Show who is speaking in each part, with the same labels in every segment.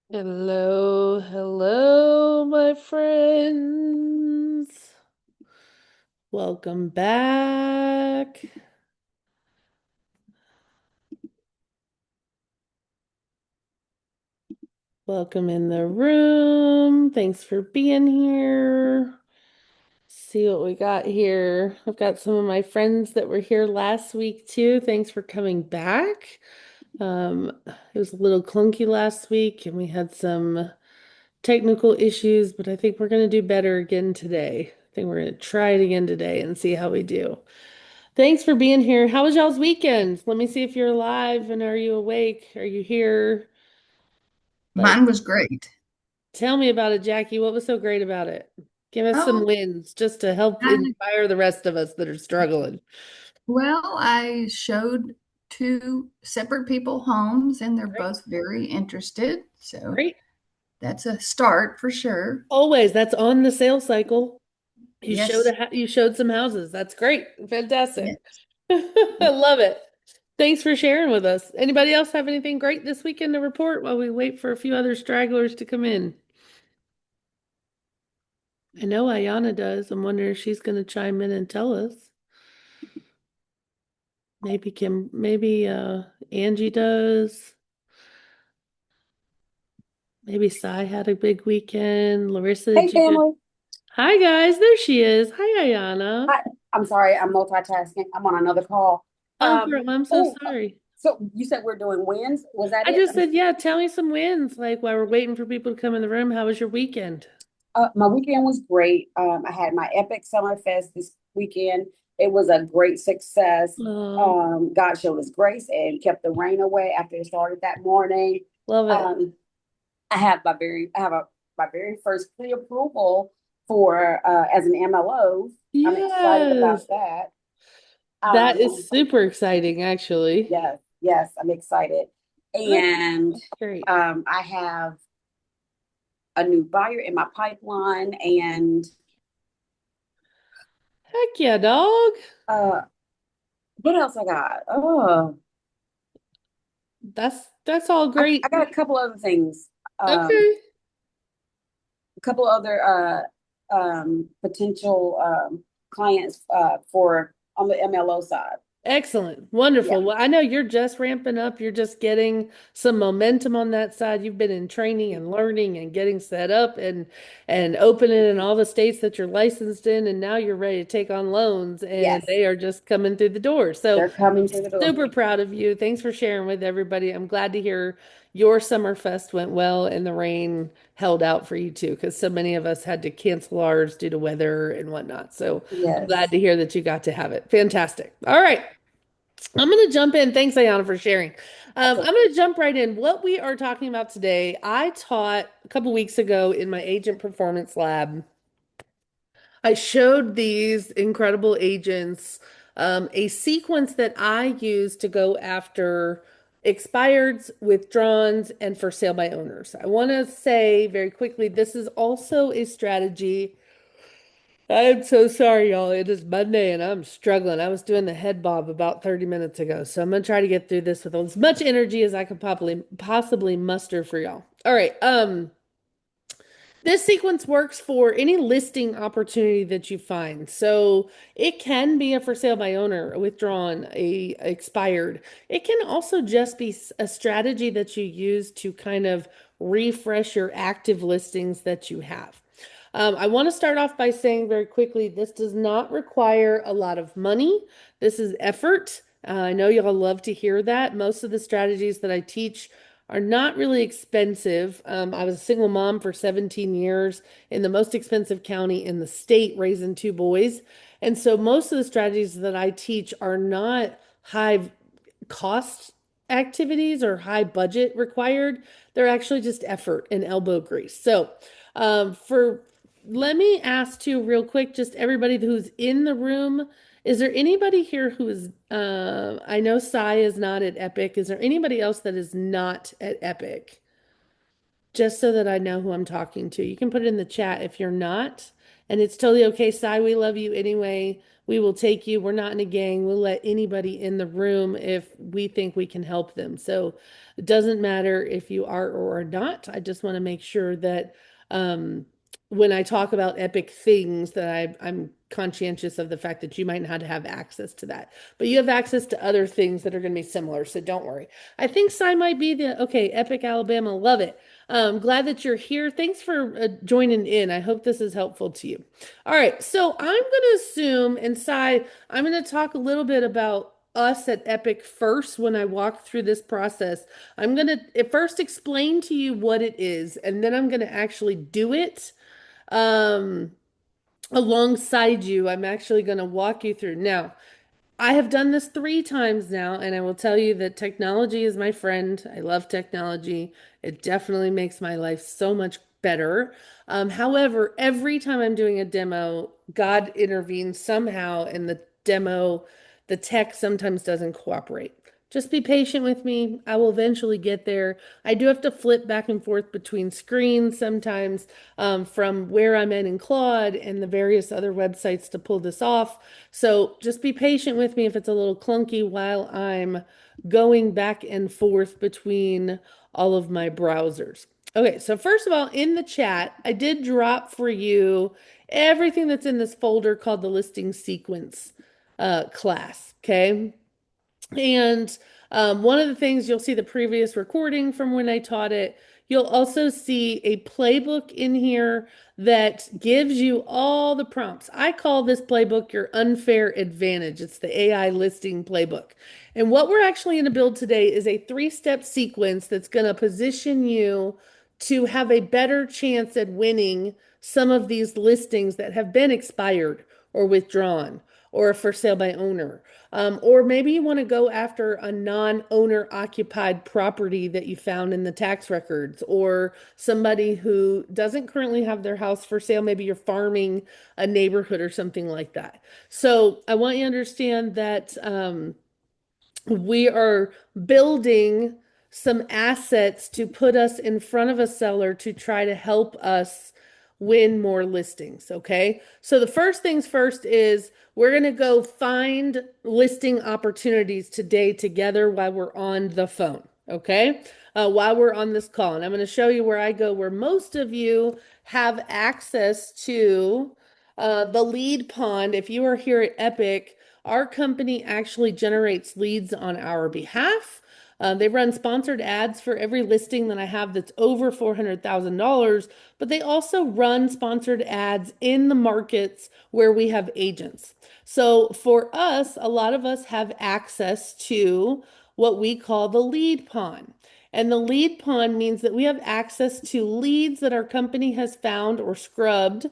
Speaker 1: Hello, hello, my friends. Welcome back. Welcome in the room. Thanks for being here. See what we got here. I've got some of my friends that were here last week too. Thanks for coming back. It was a little clunky last week and we had some technical issues, but I think we're going to do better again today. I think we're going to try it again today and see how we do. Thanks for being here. How was y'all's weekend? Let me see if you're alive and are you awake? Are you here? Like,
Speaker 2: Mine was great.
Speaker 1: tell me about it, Jackie. What was so great about it? Give us some
Speaker 2: Oh,
Speaker 1: wins just to help
Speaker 2: I,
Speaker 1: inspire the rest of us that are struggling.
Speaker 2: I showed two separate people homes and they're
Speaker 1: Great.
Speaker 2: both very interested. So
Speaker 1: Great.
Speaker 2: that's a start for sure.
Speaker 1: Always, that's on the sales cycle.
Speaker 2: Yes.
Speaker 1: You showed some houses. That's great. Fantastic.
Speaker 2: Yes.
Speaker 1: I love it. Thanks for sharing with us. Anybody else have anything great this weekend to report while we wait for a few other stragglers to come in? I know Ayana does. I'm wondering if she's going to chime in and tell us. Maybe Angie does. Maybe Sai had a big weekend. Larissa,
Speaker 3: Hey,
Speaker 1: did you do?
Speaker 3: family.
Speaker 1: Hi guys, there she is. Hi Ayana.
Speaker 3: Hi. I'm sorry, I'm multitasking. I'm on another call.
Speaker 1: Oh girl, I'm so
Speaker 3: Oh,
Speaker 1: sorry.
Speaker 3: so you said we're doing wins? Was that
Speaker 1: I
Speaker 3: it?
Speaker 1: just said, yeah, tell me some wins. Like while we're waiting for people to come in the room, how was your weekend?
Speaker 3: My weekend was great. I had my Epic Summer Fest this weekend. It was a great success.
Speaker 1: Oh,
Speaker 3: God showed us grace and kept the rain away after it started that morning.
Speaker 1: love it.
Speaker 3: Um, I have my very first pre-approval for as an MLO. I'm excited about
Speaker 1: Yes.
Speaker 3: that.
Speaker 1: That
Speaker 3: Um,
Speaker 1: is super exciting, actually.
Speaker 3: Yes, yes, I'm excited.
Speaker 1: That's
Speaker 3: And
Speaker 1: great.
Speaker 3: I have a new buyer in my pipeline. And
Speaker 1: Heck yeah, dog.
Speaker 3: uh, what else I got? Oh,
Speaker 1: That's all
Speaker 3: I
Speaker 1: great.
Speaker 3: got a couple other things. Um,
Speaker 1: Okay.
Speaker 3: a couple other potential clients for on the MLO side.
Speaker 1: Excellent.
Speaker 3: Yeah.
Speaker 1: Wonderful. Well, I know you're just ramping up. You're just getting some momentum on that side. You've been in training and learning and getting set up and opening in all the states that you're licensed in, and now you're ready to take on loans and
Speaker 3: Yes,
Speaker 1: they are just coming through the door. So
Speaker 3: they're coming through the door.
Speaker 1: super proud of you. Thanks for sharing with everybody. I'm glad to hear your summer fest went well and the rain held out for you too, because so many of us had to cancel ours due to weather and whatnot. So I'm glad
Speaker 3: Yes,
Speaker 1: to hear that you got to have it. Fantastic. All right. I'm going to jump in. Thanks, Ayana, for sharing. I'm
Speaker 3: absolutely.
Speaker 1: going to jump right in. What we are talking about today, I taught a couple weeks ago in my agent performance lab. I showed these incredible agents a sequence that I use to go after expireds, withdrawns, and for sale by owners. I want to say very quickly, this is also a strategy. I'm so sorry, y'all. It is Monday and I'm struggling. I was doing the head bob about 30 minutes ago, so I'm gonna try to get through this with as much energy as I could possibly muster for y'all. All right. This sequence works for any listing opportunity that you find. So it can be a for sale by owner, a withdrawn, a expired. It can also just be a strategy that you use to kind of refresh your active listings that you have. I want to start off by saying very quickly, this does not require a lot of money. This is effort. I know y'all love to hear that. Most of the strategies that I teach are not really expensive. I was a single mom for 17 years in the most expensive county in the state, raising two boys. And so most of the strategies that I teach are not high cost activities or high budget required. They're actually just effort and elbow grease. So, for let me ask too, real quick, just everybody who's in the room, is there anybody here who is, I know Sai is not at Epic. Is there anybody else that is not at Epic? just so that I know who I'm talking to. You can put it in the chat if you're not, and it's totally okay. Sai, we love you anyway. We will take you. We're not in a gang. We'll let anybody in the room if we think we can help them. So it doesn't matter if you are or are not. I just want to make sure that when I talk about epic things, that I'm conscientious of the fact that you might not have access to that. But you have access to other things that are going to be similar, so don't worry. I think Sai might be the okay, Epic Alabama. Love it. Glad that you're here. Thanks for joining in. I hope this is helpful to you. All right, so I'm going to assume, and Sai, I'm going to talk a little bit about us at Epic first when I walk through this process. I'm going to first explain to you what it is, and then I'm going to actually do it um, alongside you. I'm actually going to walk you through. Now, I have done this 3 times now, and I will tell you that technology is my friend. I love technology. It definitely makes my life so much better. However, every time I'm doing a demo, God intervenes somehow, and the demo, the tech sometimes doesn't cooperate. Just be patient with me. I will eventually get there. I do have to flip back and forth between screens sometimes from where I'm in Claude and the various other websites to pull this off. So just be patient with me if it's a little clunky while I'm going back and forth between all of my browsers. Okay, so first of all, in the chat, I did drop for you everything that's in this folder called the listing sequence class. Okay. And one of the things you'll see the previous recording from when I taught it. You'll also see a playbook in here that gives you all the prompts. I call this playbook your unfair advantage. It's the AI listing playbook. And what we're actually going to build today is a 3-step sequence that's going to position you to have a better chance at winning some of these listings that have been expired or withdrawn or for sale by owner. Or maybe you want to go after a non-owner occupied property that you found in the tax records, or somebody who doesn't currently have their house for sale. Maybe you're farming a neighborhood or something like that. So I want you to understand that we are building some assets to put us in front of a seller to try to help us win more listings. Okay. So the first things first is we're going to go find listing opportunities today together while we're on the phone. Okay. While we're on this call. And I'm going to show you where I go, where most of you have access to the lead pond. If you are here at Epic, our company actually generates leads on our behalf. They run sponsored ads for every listing that I have that's over $400,000, but they also run sponsored ads in the markets where we have agents. So for us, a lot of us have access to what we call the lead pond. And the lead pond means that we have access to leads that our company has found or scrubbed.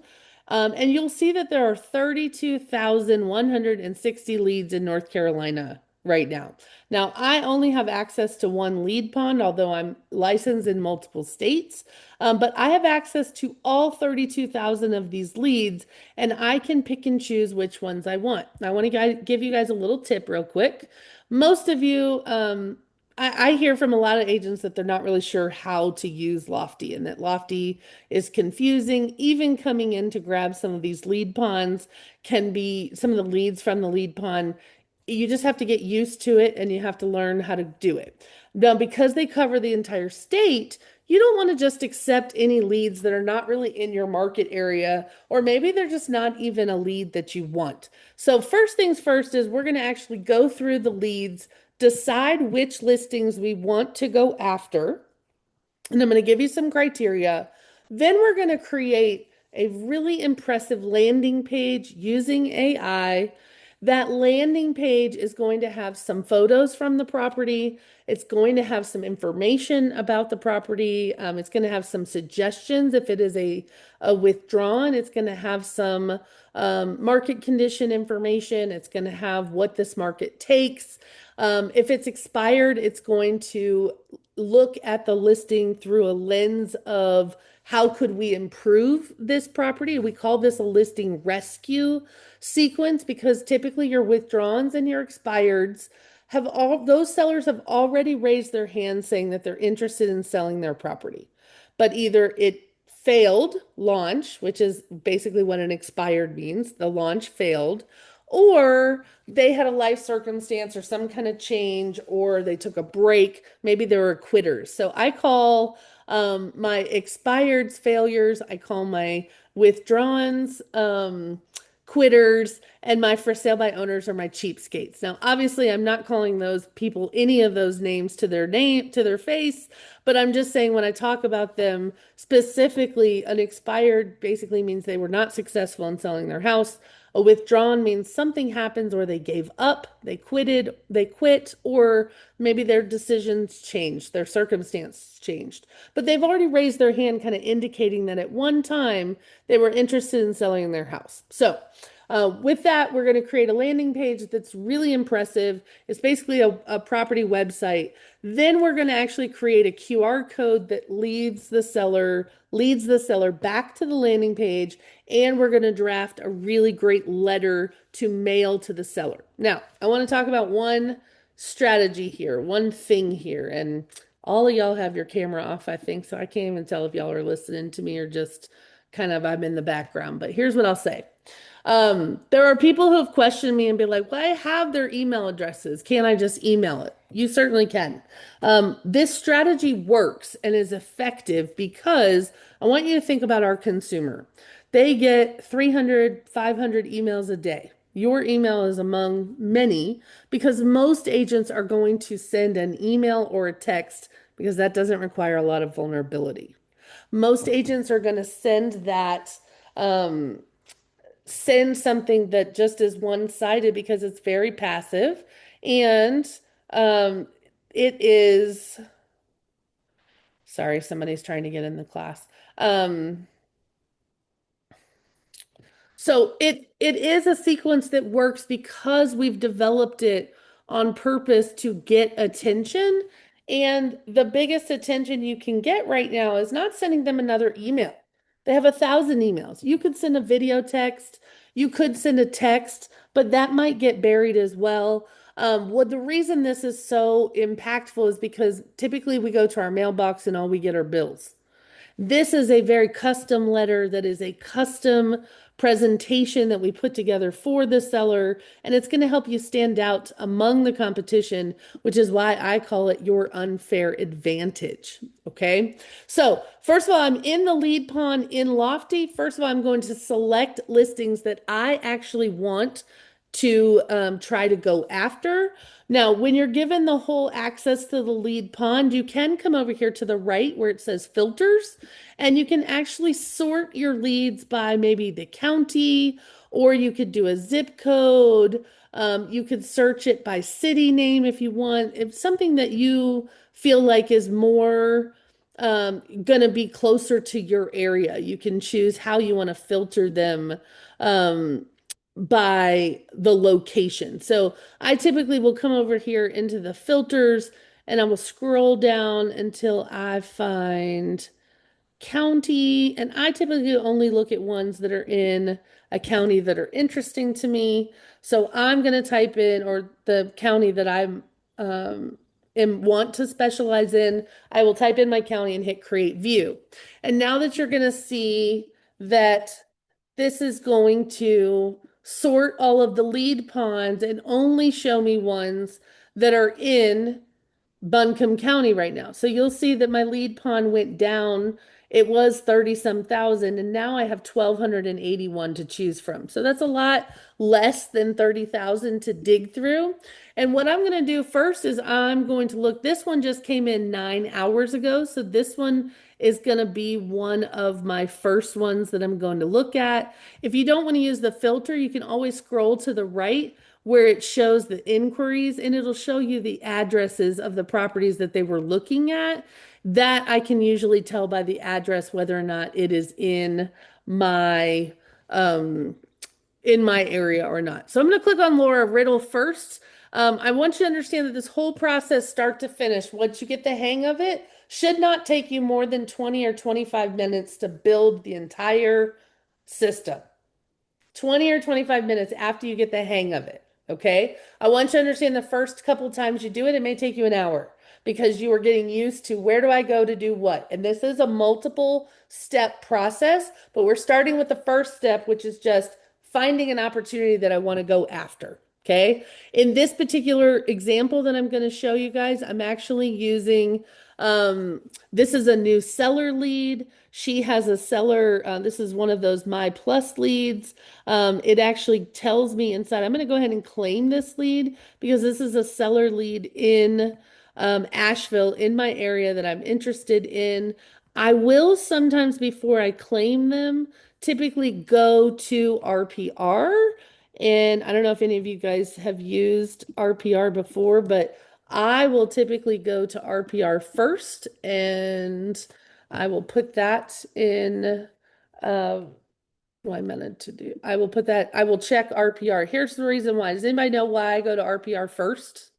Speaker 1: And you'll see that there are 32,160 leads in North Carolina right now. Now, I only have access to one lead pond, although I'm licensed in multiple states. But I have access to all 32,000 of these leads, and I can pick and choose which ones I want. I want to give you guys a little tip real quick. Most of you, I hear from a lot of agents that they're not really sure how to use Lofty, and that Lofty is confusing. Even coming in to grab some of these lead ponds can be some of the leads from the lead pond. You just have to get used to it and you have to learn how to do it. Now, because they cover the entire state, you don't want to just accept any leads that are not really in your market area, or maybe they're just not even a lead that you want. So first things first is we're going to actually go through the leads, decide which listings we want to go after, and I'm going to give you some criteria. Then we're going to create a really impressive landing page using AI. That landing page is going to have some photos from the property. It's going to have some information about the property. It's going to have some suggestions if it is a withdrawn. It's going to have some market condition information. It's going to have what this market takes. If it's expired, it's going to look at the listing through a lens of how could we improve this property. We call this a listing rescue sequence because typically your withdrawns and your expireds have all those sellers have already raised their hand saying that they're interested in selling their property. but either it failed launch, which is basically what an expired means, the launch failed, or they had a life circumstance or some kind of change, or they took a break. Maybe they were quitters. So I call my expired failures, I call my withdrawns, quitters, and my for sale by owners are my cheapskates. Now, obviously, I'm not calling those people any of those names to their name, to their face, but I'm just saying when I talk about them specifically, an expired basically means they were not successful in selling their house. A withdrawn means something happens or they gave up, they quit, or maybe their decisions changed, their circumstance changed. But they've already raised their hand, kind of indicating that at one time they were interested in selling their house. So, with that, we're going to create a landing page that's really impressive. It's basically a property website. Then we're going to actually create a QR code that leads the seller back to the landing page, and we're going to draft a really great letter to mail to the seller. Now, I want to talk about one strategy here, one thing here, and all of y'all have your camera off, I think, so I can't even tell if y'all are listening to me or just kind of I'm in the background. But here's what I'll say. There are people who have questioned me and be like, well, I have their email addresses. Can't I just email it? You certainly can. This strategy works and is effective because I want you to think about our consumer. They get 300, 500 emails a day. Your email is among many because most agents are going to send an email or a text because that doesn't require a lot of vulnerability. Most agents are going to um, send something that just is one-sided because it's very passive and um, it is, sorry, somebody's trying to get in the class. Um, So it is a sequence that works because we've developed it on purpose to get attention. And the biggest attention you can get right now is not sending them another email. They have 1,000 emails. You could send a video text, you could send a text, but that might get buried as well. What the reason this is so impactful is because typically we go to our mailbox and all we get are bills. This is a very custom letter that is a custom presentation that we put together for the seller, and it's going to help you stand out among the competition, which is why I call it your unfair advantage. Okay. So, first of all, I'm in the lead pond in Lofty. First of all, I'm going to select listings that I actually want to try to go after. Now, when you're given the whole access to the lead pond, you can come over here to the right where it says filters, and you can actually sort your leads by maybe the county, or you could do a zip code. You could search it by city name if you want. If something that you feel like is more going to be closer to your area, you can choose how you want to filter them. Um, by the location. So I typically will come over here into the filters and I will scroll down until I find county. And I typically only look at ones that are in a county that are interesting to me. So I'm going to type in, or the county that I'm and want to specialize in, I will type in my county and hit create view. And now that you're going to see that this is going to sort all of the lead ponds and only show me ones that are in Buncombe County right now. So you'll see that my lead pond went down. It was 30 some thousand, and now I have 1,281 to choose from. So that's a lot less than 30,000 to dig through. And what I'm going to do first is I'm going to look. This one just came in 9 hours ago. So this one is going to be one of my first ones that I'm going to look at. If you don't want to use the filter, you can always scroll to the right where it shows the inquiries and it'll show you the addresses of the properties that they were looking at. That I can usually tell by the address whether or not it is my um in my area or not. So I'm going to click on Laura Riddle first. I want you to understand that this whole process, start to finish, once you get the hang of it, should not take you more than 20 or 25 minutes to build the entire system. 20 or 25 minutes after you get the hang of it. Okay. I want you to understand the first couple times you do it, it may take you an hour. because you are getting used to where do I go to do what. And this is a multiple step process, but we're starting with the first step, which is just finding an opportunity that I want to go after. Okay. In this particular example that I'm going to show you guys, I'm actually using, this is a new seller lead. She has a seller, this is one of those My Plus leads. It actually tells me inside, I'm going to go ahead and claim this lead because this is a seller lead in Asheville in my area that I'm interested in. I will sometimes, before I claim them, typically go to RPR. And I don't know if any of you guys have used RPR before, but I will typically go to RPR first and I will put that in what I meant to do. I will put that, I will check RPR. Here's the reason why. Does anybody know why I go to RPR first?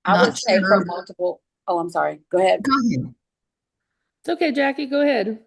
Speaker 3: I would
Speaker 2: Not
Speaker 3: say for
Speaker 2: sure.
Speaker 3: multiple, oh, I'm sorry. Go ahead.
Speaker 2: Go ahead.
Speaker 1: It's okay, Jackie, go ahead.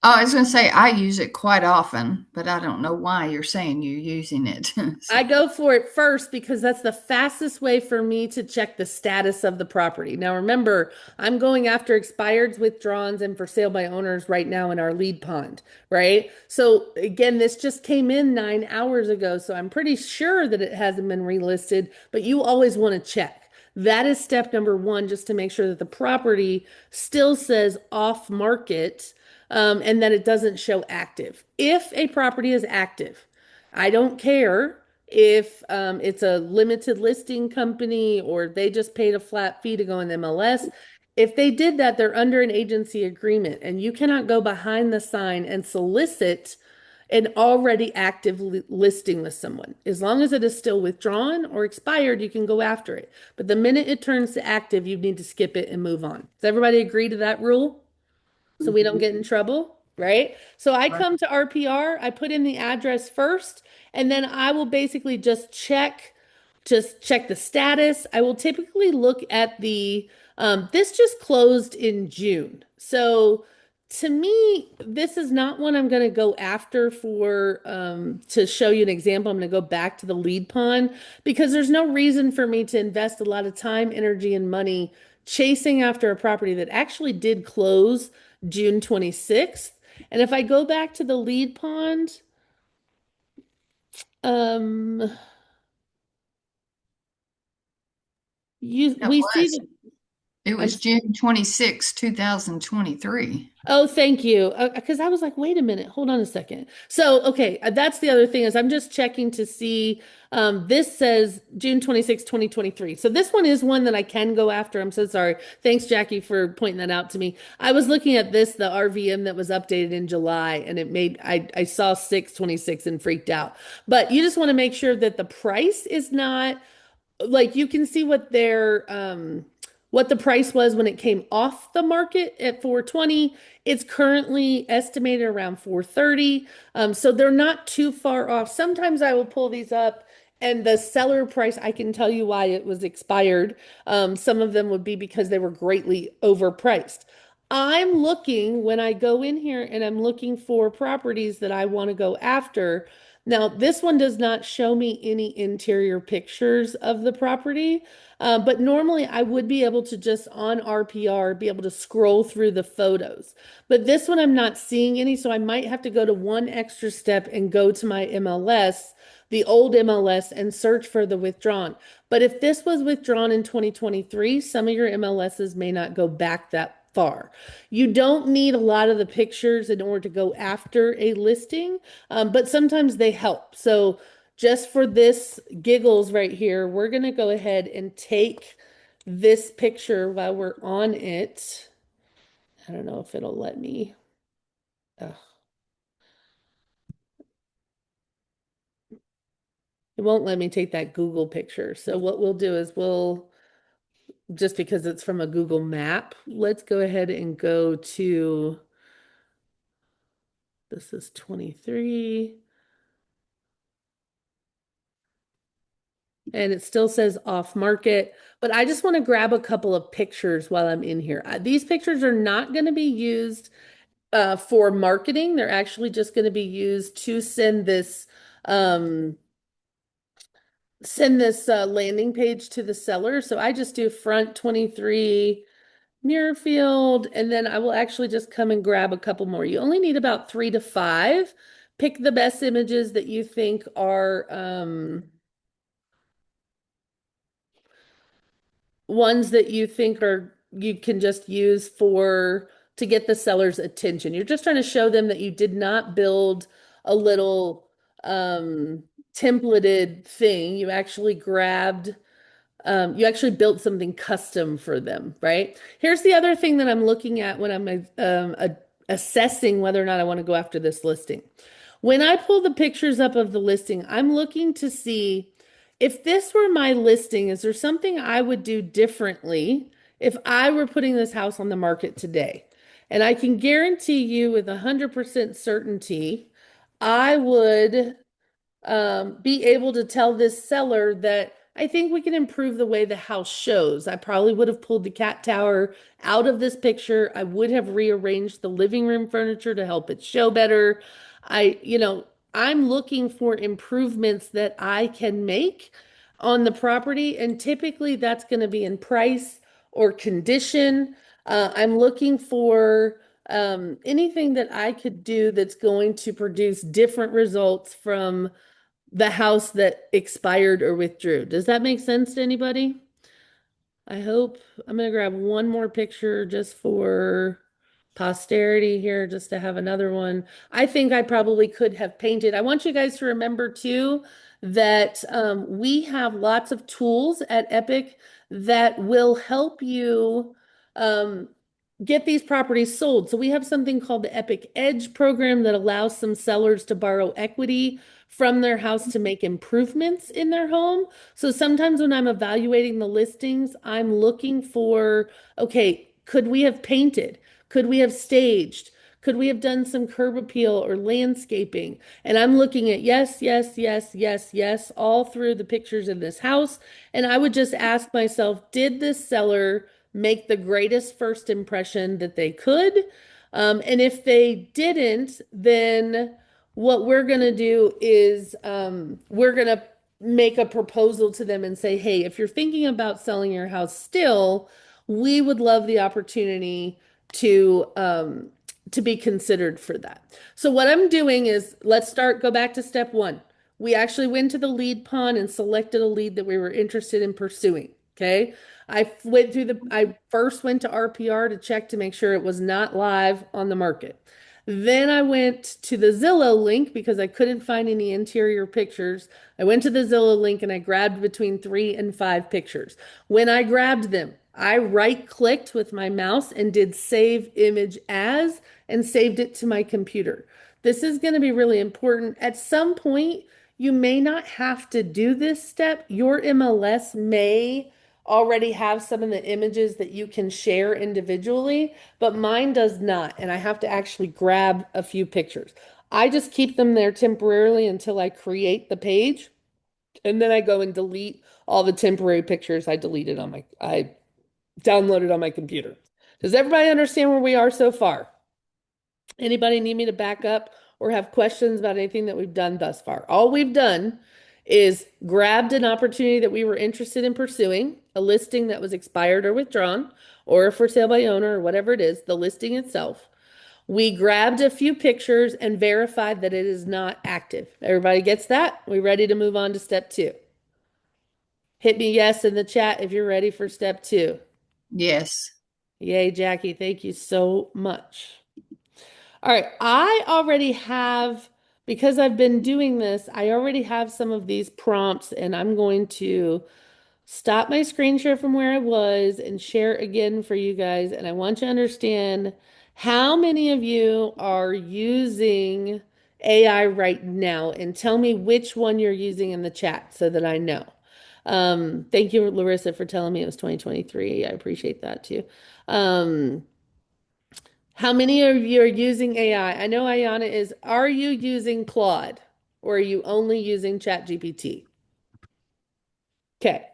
Speaker 2: Oh, I was going to say I use it quite often, but I don't know why you're saying you're using it.
Speaker 1: I
Speaker 2: So,
Speaker 1: go for it first because that's the fastest way for me to check the status of the property. Now, remember, I'm going after expireds, withdrawals, and for sale by owners right now in our lead pond, right? So, again, this just came in 9 hours ago, so I'm pretty sure that it hasn't been relisted, but you always want to check. That is step number one, just to make sure that the property still says off market, and that it doesn't show active. If a property is active, I don't care if it's a limited listing company or they just paid a flat fee to go in MLS. If they did that, they're under an agency agreement, and you cannot go behind the sign and solicit an already active listing with someone. As long as it is still withdrawn or expired, you can go after it. But the minute it turns to active, you need to skip it and move on. Does everybody agree to that rule? So we don't
Speaker 3: Mhm.
Speaker 1: get in trouble, right? So I
Speaker 2: right.
Speaker 1: come to RPR, I put in the address first, and then I will basically just check the status. I will typically look at this just closed in June. So to me, this is not one I'm going to go after to show you an example. I'm going to go back to the lead pond because there's no reason for me to invest a lot of time, energy, and money chasing after a property that actually did close June 26th. And if I go back to the lead pond, um,
Speaker 2: It
Speaker 1: we see
Speaker 2: was.
Speaker 1: that
Speaker 2: It
Speaker 1: I'm
Speaker 2: was June 26, 2023.
Speaker 1: Oh, thank you. Because I was like, wait a minute, hold on a second. So, okay, that's the other thing is I'm just checking to see. This says June 26, 2023. So this one is one that I can go after. I'm so sorry. Thanks, Jackie, for pointing that out to me. I was looking at the RVM that was updated in July, and I saw 6/26 and freaked out. But you just want to make sure that the price is not like you can see what the price was when it came off the market at 420. It's currently estimated around 430. So they're not too far off. Sometimes I will pull these up and the seller price, I can tell you why it was expired. Some of them would be because they were greatly overpriced. I'm looking when I go in here and I'm looking for properties that I want to go after. Now, this one does not show me any interior pictures of the property, but normally I would be able to just on RPR be able to scroll through the photos. But this one I'm not seeing any, so I might have to go to one extra step and go to my MLS, the old MLS, and search for the withdrawn. But if this was withdrawn in 2023, some of your MLSs may not go back that far. You don't need a lot of the pictures in order to go after a listing, but sometimes they help. So just for this giggles right here, we're going to go ahead and take this picture while we're on it. I don't know if it'll let me. Ugh. It won't let me take that Google picture. So what we'll do is just because it's from a Google map, let's go ahead and go to, this is 23. And it still says off market, but I just want to grab a couple of pictures while I'm in here. These pictures are not going to be used for marketing. They're actually just going to be used to send this um, send this landing page to the seller. So I just do front 23 Muirfield, and then I will actually just come and grab a couple more. You only need about 3 to 5. Pick the best images that you think are ones that you think are you can just use for to get the seller's attention. You're just trying to show them that you did not build a little templated thing. You actually built something custom for them, right? Here's the other thing that I'm looking at when I'm assessing whether or not I want to go after this listing. When I pull the pictures up of the listing, I'm looking to see if this were my listing, is there something I would do differently if I were putting this house on the market today? And I can guarantee you with 100% certainty, I would be able to tell this seller that I think we can improve the way the house shows. I probably would have pulled the cat tower out of this picture. I would have rearranged the living room furniture to help it show better. I'm looking for improvements that I can make on the property, and typically that's going to be in price or condition. I'm looking for anything that I could do that's going to produce different results from the house that expired or withdrew. Does that make sense to anybody? I hope. I'm going to grab one more picture just for posterity here, just to have another one. I think I probably could have painted. I want you guys to remember too that we have lots of tools at Epic that will help you um, get these properties sold. So we have something called the Epic Edge program that allows some sellers to borrow equity from their house to make improvements in their home. So sometimes when I'm evaluating the listings, I'm looking for, okay, could we have painted? Could we have staged? Could we have done some curb appeal or landscaping? And I'm looking at yes, yes, yes, yes, yes, all through the pictures of this house. And I would just ask myself, did this seller make the greatest first impression that they could? And if they didn't, then what we're going to do is we're going to make a proposal to them and say, hey, if you're thinking about selling your house still, we would love the opportunity to be considered for that. So what I'm doing is go back to step one. We actually went to the lead pond and selected a lead that we were interested in pursuing. Okay. I first went to RPR to check to make sure it was not live on the market. Then I went to the Zillow link because I couldn't find any interior pictures. I went to the Zillow link and I grabbed between 3 and 5 pictures. When I grabbed them, I right clicked with my mouse and did save image as and saved it to my computer. This is going to be really important. At some point, you may not have to do this step. Your MLS may already have some of the images that you can share individually, but mine does not. And I have to actually grab a few pictures. I just keep them there temporarily until I create the page. And then I go and delete all the temporary pictures I downloaded on my computer. Does everybody understand where we are so far? Anybody need me to back up or have questions about anything that we've done thus far? All we've done is grabbed an opportunity that we were interested in pursuing, a listing that was expired or withdrawn, or for sale by owner, or whatever it is, the listing itself. We grabbed a few pictures and verified that it is not active. Everybody gets that? We ready to move on to step two? Hit me yes in the chat if you're ready for step two.
Speaker 2: Yes.
Speaker 1: Yay, Jackie. Thank you so much. All right, I already have, because I've been doing this, I already have some of these prompts, and I'm going to stop my screen share from where I was and share again for you guys. And I want you to understand how many of you are using AI right now, and tell me which one you're using in the chat so that I know. Thank you, Larissa, for telling me it was 2023. I appreciate that too. Um, how many of you are using AI? I know Ayana is. Are you using Claude or are you only using ChatGPT? Okay.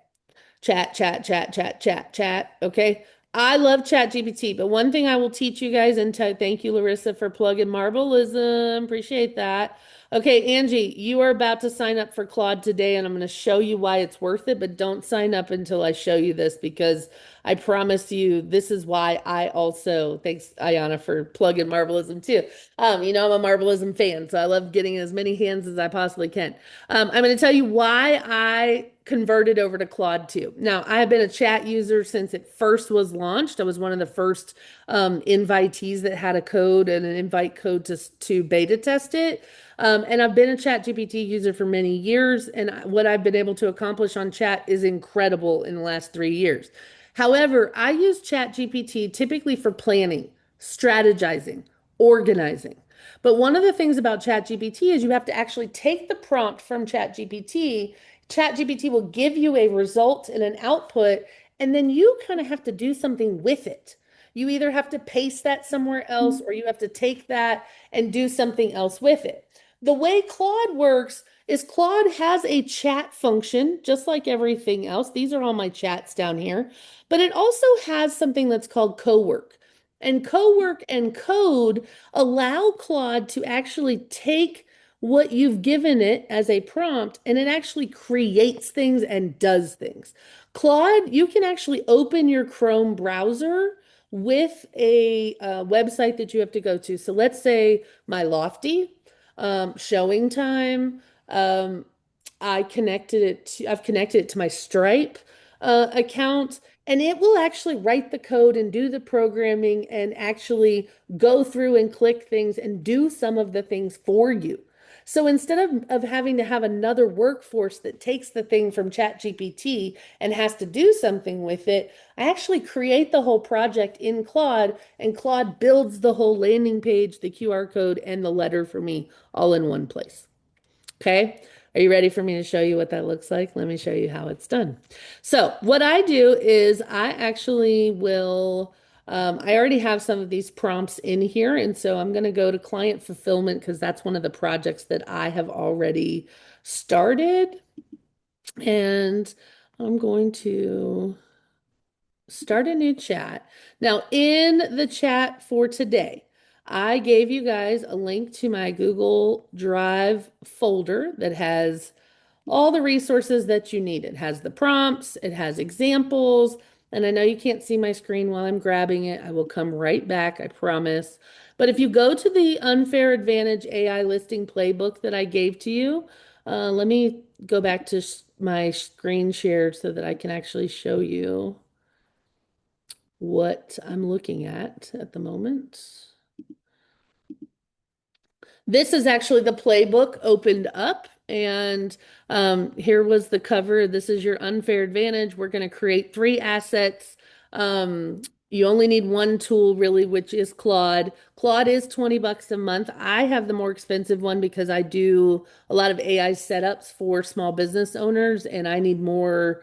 Speaker 1: Chat, chat, chat, chat, chat, chat. Okay. I love ChatGPT, but one thing I will teach you guys, and thank you, Larissa, for plugging Marbleism. Appreciate that. Okay, Angie, you are about to sign up for Claude today, and I'm going to show you why it's worth it, but don't sign up until I show you this because I promise you this is why I also, thanks, Ayana, for plugging Marvelism too. I'm a Marvelism fan, so I love getting as many hands as I possibly can. I'm going to tell you why I converted over to Claude 2. Now, I have been a chat user since it first was launched. I was one of the first invitees that had a code and an invite code to beta test it. And I've been a Chat GPT user for many years, and what I've been able to accomplish on chat is incredible in the last 3 years. However, I use Chat GPT typically for planning, strategizing, organizing. But one of the things about ChatGPT is you have to actually take the prompt from ChatGPT. ChatGPT will give you a result and an output, and then you kind of have to do something with it. You either have to paste that somewhere else or you have to take that and do something else with it. The way Claude works is Claude has a chat function, just like everything else. These are all my chats down here, but it also has something that's called co-work. And co-work and code allow Claude to actually take what you've given it as a prompt and it actually creates things and does things. Claude, you can actually open your Chrome browser with a website that you have to go to. So let's say My Lofty, Showing Time. I've connected it to my Stripe account, and it will actually write the code and do the programming and actually go through and click things and do some of the things for you. So instead of having to have another workforce that takes the thing from ChatGPT and has to do something with it, I actually create the whole project in Claude, and Claude builds the whole landing page, the QR code, and the letter for me all in one place. Okay. Are you ready for me to show you what that looks like? Let me show you how it's done. So what I do is I actually will, I already have some of these prompts in here. And so I'm going to go to client fulfillment because that's one of the projects that I have already started. And I'm going to start a new chat. Now, in the chat for today, I gave you guys a link to my Google Drive folder that has all the resources that you need. It has the prompts, it has examples, and I know you can't see my screen while I'm grabbing it. I will come right back, I promise. But if you go to the Unfair Advantage AI listing playbook that I gave to you, let me go back to my screen share so that I can actually show you what I'm looking at the moment. This is actually the playbook opened up, and here was the cover. This is your unfair advantage. We're going to create 3 assets. You only need one tool, really, which is Claude. Claude is $20 a month. I have the more expensive one because I do a lot of AI setups for small business owners, and I need more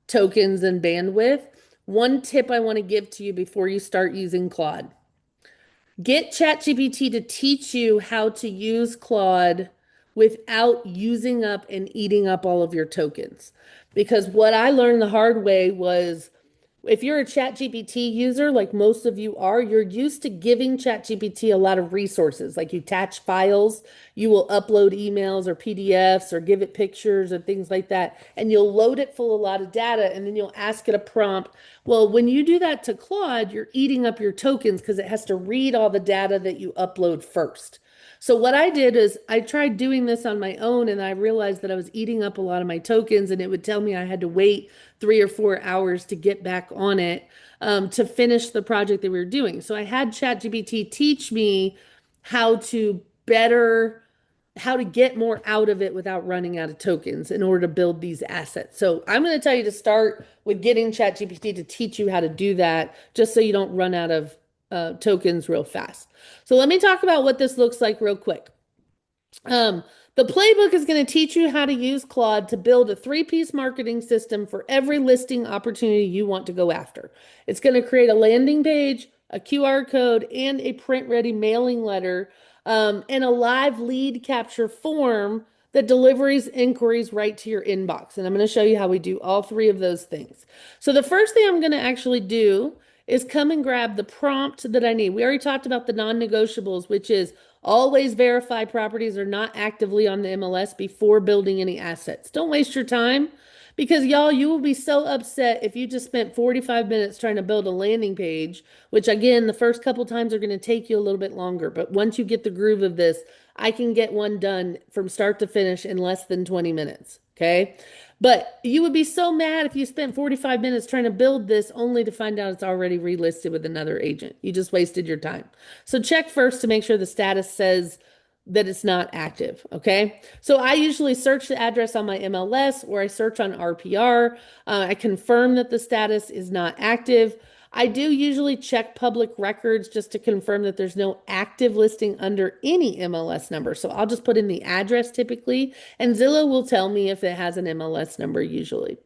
Speaker 1: tokens and bandwidth. One tip I want to give to you before you start using Claude. Get ChatGPT to teach you how to use Claude without using up and eating up all of your tokens. Because what I learned the hard way was if you're a ChatGPT user, like most of you are, you're used to giving ChatGPT a lot of resources. Like you attach files, you will upload emails or PDFs or give it pictures or things like that. And you'll load it full of a lot of data and then you'll ask it a prompt. Well, when you do that to Claude, you're eating up your tokens because it has to read all the data that you upload first. So what I did is I tried doing this on my own and I realized that I was eating up a lot of my tokens and it would tell me I had to wait 3 or 4 hours to get back on it to finish the project that we were doing. So I had ChatGPT teach me how to better how to get more out of it without running out of tokens in order to build these assets. So I'm going to tell you to start with getting ChatGPT to teach you how to do that just so you don't run out of tokens real fast. So let me talk about what this looks like real quick. Um, the playbook is going to teach you how to use Claude to build a 3-piece marketing system for every listing opportunity you want to go after. It's going to create a landing page, a QR code, and a print-ready mailing letter, and a live lead capture form that delivers inquiries right to your inbox. And I'm going to show you how we do all 3 of those things. So the first thing I'm going to actually do is come and grab the prompt that I need. We already talked about the non-negotiables, which is Always verify properties are not actively on the MLS before building any assets. Don't waste your time because y'all, you will be so upset if you just spent 45 minutes trying to build a landing page, which again, the first couple times are going to take you a little bit longer. But once you get the groove of this, I can get one done from start to finish in less than 20 minutes. Okay. But you would be so mad if you spent 45 minutes trying to build this only to find out it's already relisted with another agent. You just wasted your time. So check first to make sure the status says that it's not active. Okay. So I usually search the address on my MLS or I search on RPR. I confirm that the status is not active. I do usually check public records just to confirm that there's no active listing under any MLS number. So I'll just put in the address typically, and Zillow will tell me if it has an MLS number usually.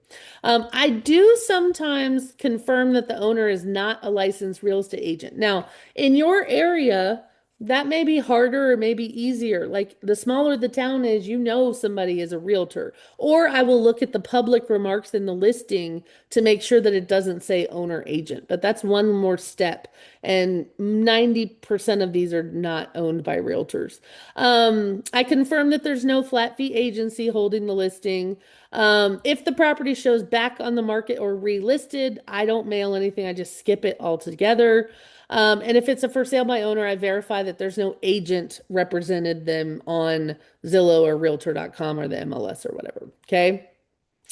Speaker 1: I do sometimes confirm that the owner is not a licensed real estate agent. Now, in your area, that may be harder or maybe easier. Like the smaller the town is, you know somebody is a realtor. Or I will look at the public remarks in the listing to make sure that it doesn't say owner agent. But that's one more step. And 90% of these are not owned by realtors. I confirm that there's no flat fee agency holding the listing. If the property shows back on the market or relisted, I don't mail anything. I just skip it altogether. And if it's a for sale by owner, I verify that there's no agent represented them on Zillow or Realtor.com or the MLS or whatever. Okay.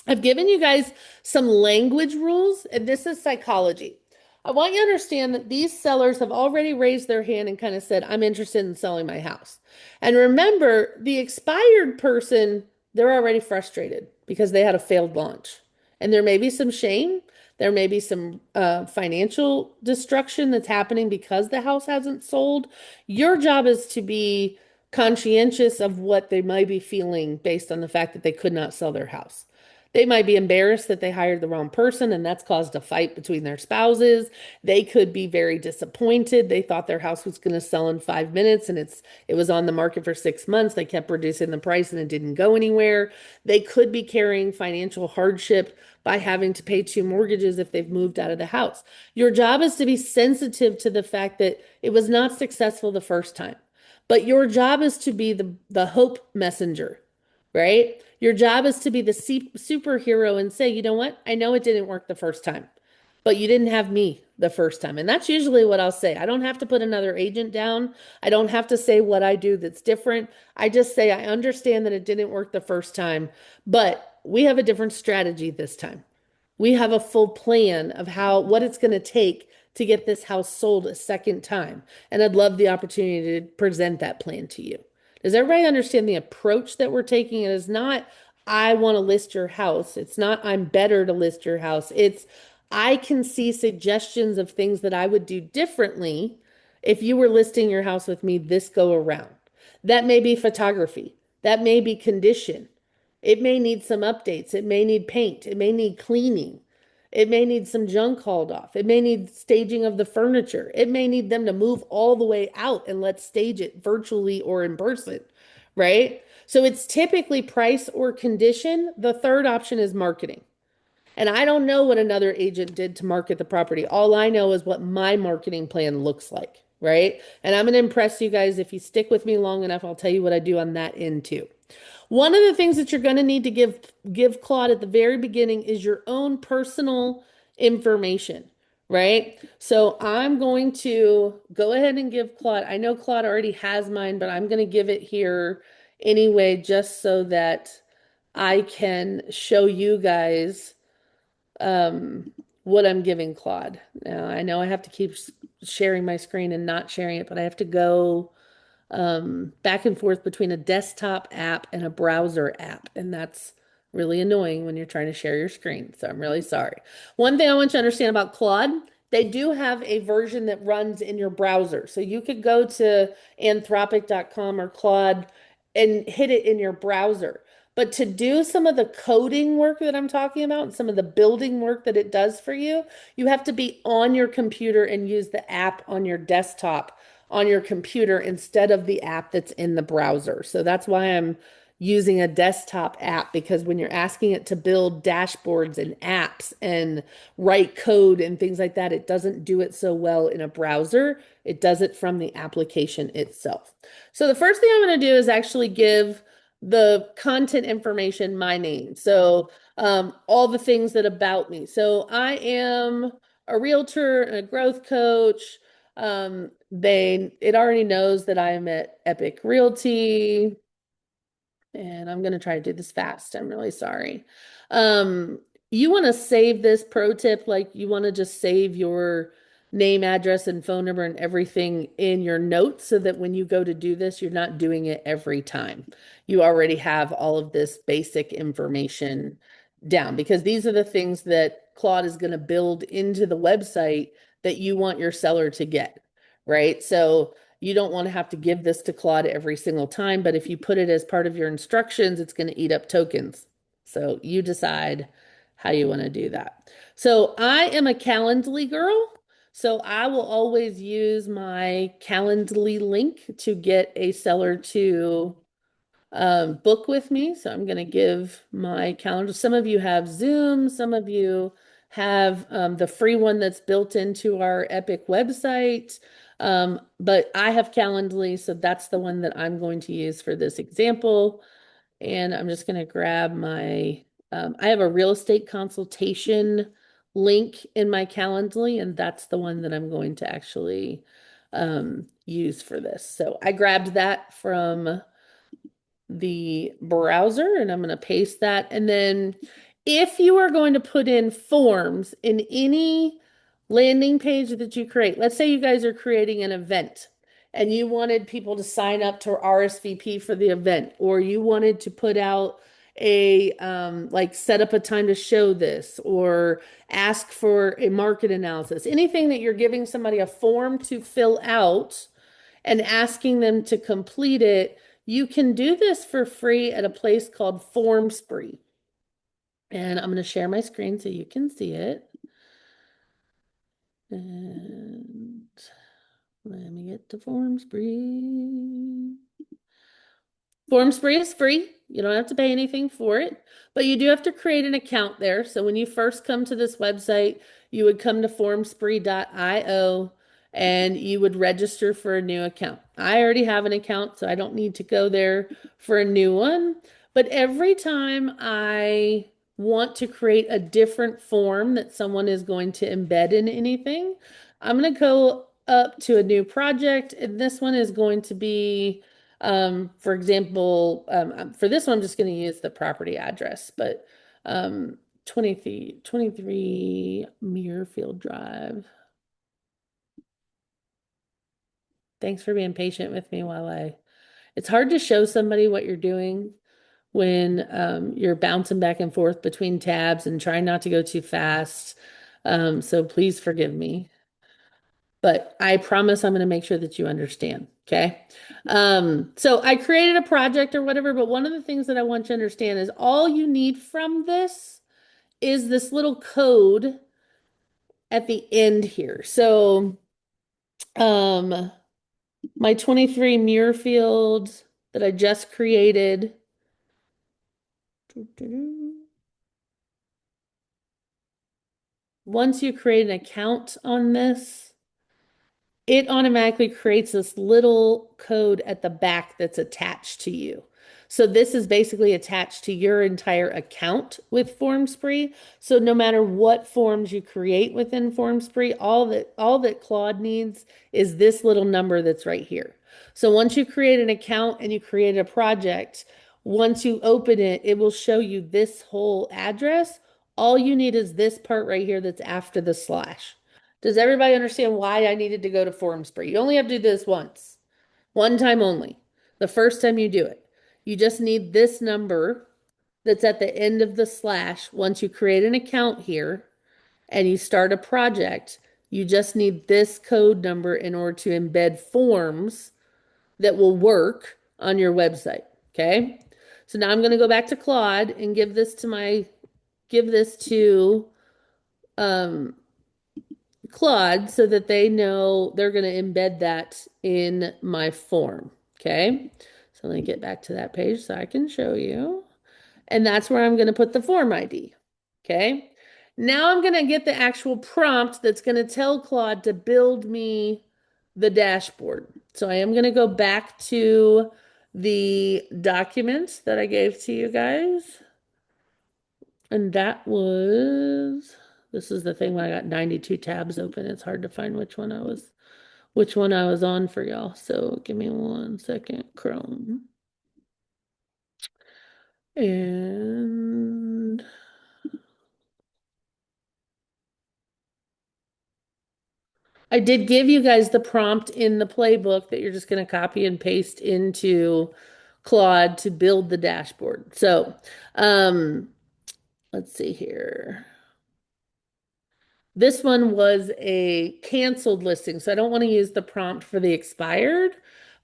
Speaker 1: I've given you guys some language rules, and this is psychology. I want you to understand that these sellers have already raised their hand and kind of said, I'm interested in selling my house. And remember, the expired person, they're already frustrated because they had a failed launch. And there may be some shame. There may be some financial destruction that's happening because the house hasn't sold. Your job is to be conscientious of what they might be feeling based on the fact that they could not sell their house. They might be embarrassed that they hired the wrong person and that's caused a fight between their spouses. They could be very disappointed. They thought their house was going to sell in 5 minutes and it was on the market for 6 months. They kept reducing the price and it didn't go anywhere. They could be carrying financial hardship by having to pay two mortgages if they've moved out of the house. Your job is to be sensitive to the fact that it was not successful the first time. But your job is to be the hope messenger, right? Your job is to be the superhero and say, you know what? I know it didn't work the first time, but you didn't have me the first time. And that's usually what I'll say. I don't have to put another agent down. I don't have to say what I do that's different. I just say, I understand that it didn't work the first time, but we have a different strategy this time. We have a full plan of what it's going to take to get this house sold a second time. And I'd love the opportunity to present that plan to you. Does everybody understand the approach that we're taking? It is not, I want to list your house. It's not, I'm better to list your house. It's, I can see suggestions of things that I would do differently if you were listing your house with me this go around. That may be photography. That may be condition. It may need some updates. It may need paint. It may need cleaning. It may need some junk hauled off. It may need staging of the furniture. It may need them to move all the way out and let's stage it virtually or in person, right? So it's typically price or condition. The third option is marketing. And I don't know what another agent did to market the property. All I know is what my marketing plan looks like, right? And I'm going to impress you guys. If you stick with me long enough, I'll tell you what I do on that end too. One of the things that you're going to need to give Claude at the very beginning is your own personal information, right? So I'm going to go ahead and give Claude. I know Claude already has mine, but I'm going to give it here anyway, just so that I can show you guys what I'm giving Claude. Now, I know I have to keep sharing my screen and not sharing it, but I have to go back and forth between a desktop app and a browser app. And that's really annoying when you're trying to share your screen. So I'm really sorry. One thing I want you to understand about Claude, they do have a version that runs in your browser. So you could go to anthropic.com or Claude and hit it in your browser. But to do some of the coding work that I'm talking about and some of the building work that it does for you, you have to be on your computer and use the app on your desktop on your computer instead of the app that's in the browser. So that's why I'm using a desktop app because when you're asking it to build dashboards and apps and write code and things like that, it doesn't do it so well in a browser. It does it from the application itself. So the first thing I'm going to do is actually give the content information my name. So all the things that about me. So I am a realtor and a growth coach. It already knows that I am at Epic Realty. And I'm going to try to do this fast. I'm really sorry. Um, you want to save this pro tip, like you want to just save your name, address, and phone number and everything in your notes so that when you go to do this, you're not doing it every time. You already have all of this basic information down because these are the things that Claude is going to build into the website that you want your seller to get, right? So you don't want to have to give this to Claude every single time, but if you put it as part of your instructions, it's going to eat up tokens. So you decide how you want to do that. So I am a Calendly girl. So I will always use my Calendly link to get a seller to book with me. So I'm going to give my calendar. Some of you have Zoom, some of you have the free one that's built into our Epic website. But I have Calendly, so that's the one that I'm going to use for this example. And I'm just going to grab I have a real estate consultation link in my Calendly, and that's the one that I'm going to actually use for this. So I grabbed that from the browser and I'm going to paste that. And then if you are going to put in forms in any landing page that you create, let's say you guys are creating an event and you wanted people to sign up to RSVP for the event, or you wanted to put out like set up a time to show this or ask for a market analysis, anything that you're giving somebody a form to fill out and asking them to complete it, you can do this for free at a place called FormSpree. And I'm going to share my screen so you can see it. And let me get to FormSpree. FormSpree is free. You don't have to pay anything for it, but you do have to create an account there. So when you first come to this website, you would come to formspree.io and you would register for a new account. I already have an account, so I don't need to go there for a new one. But every time I want to create a different form that someone is going to embed in anything, I'm going to go up to a new project, and this one is going to be for example, for this one, I'm just going to use the property address, but 23 Muirfield Drive. Thanks for being patient with me it's hard to show somebody what you're doing when you're bouncing back and forth between tabs and trying not to go too fast. So please forgive me. But I promise I'm going to make sure that you understand. Okay. So I created a project or whatever, but one of the things that I want you to understand is all you need from this is this little code at the end here. So, um, my 23 Muirfield that I just created. Once you create an account on this, it automatically creates this little code at the back that's attached to you. So this is basically attached to your entire account with FormSpree. So no matter what forms you create within FormSpree, all that Claude needs is this little number that's right here. So once you create an account and you create a project, once you open it, it will show you this whole address. All you need is this part right here that's after the slash. Does everybody understand why I needed to go to FormSpree? You only have to do this once, one time only. The first time you do it, you just need this number that's at the end of the slash. Once you create an account here and you start a project, you just need this code number in order to embed forms that will work on your website. Okay. So now I'm going to go back to Claude and give this to, um, Claude so that they know they're going to embed that in my form. Okay. So let me get back to that page so I can show you. And that's where I'm going to put the form ID. Okay. Now I'm going to get the actual prompt that's going to tell Claude to build me the dashboard. So I am going to go back to the document that I gave to you guys. And that was, this is the thing when I got 92 tabs open. It's hard to find which one I was on for y'all. So give me 1 second, Chrome. And I did give you guys the prompt in the playbook that you're just going to copy and paste into Claude to build the dashboard. So, um, let's see here. This one was a canceled listing, so I don't want to use the prompt for the expired,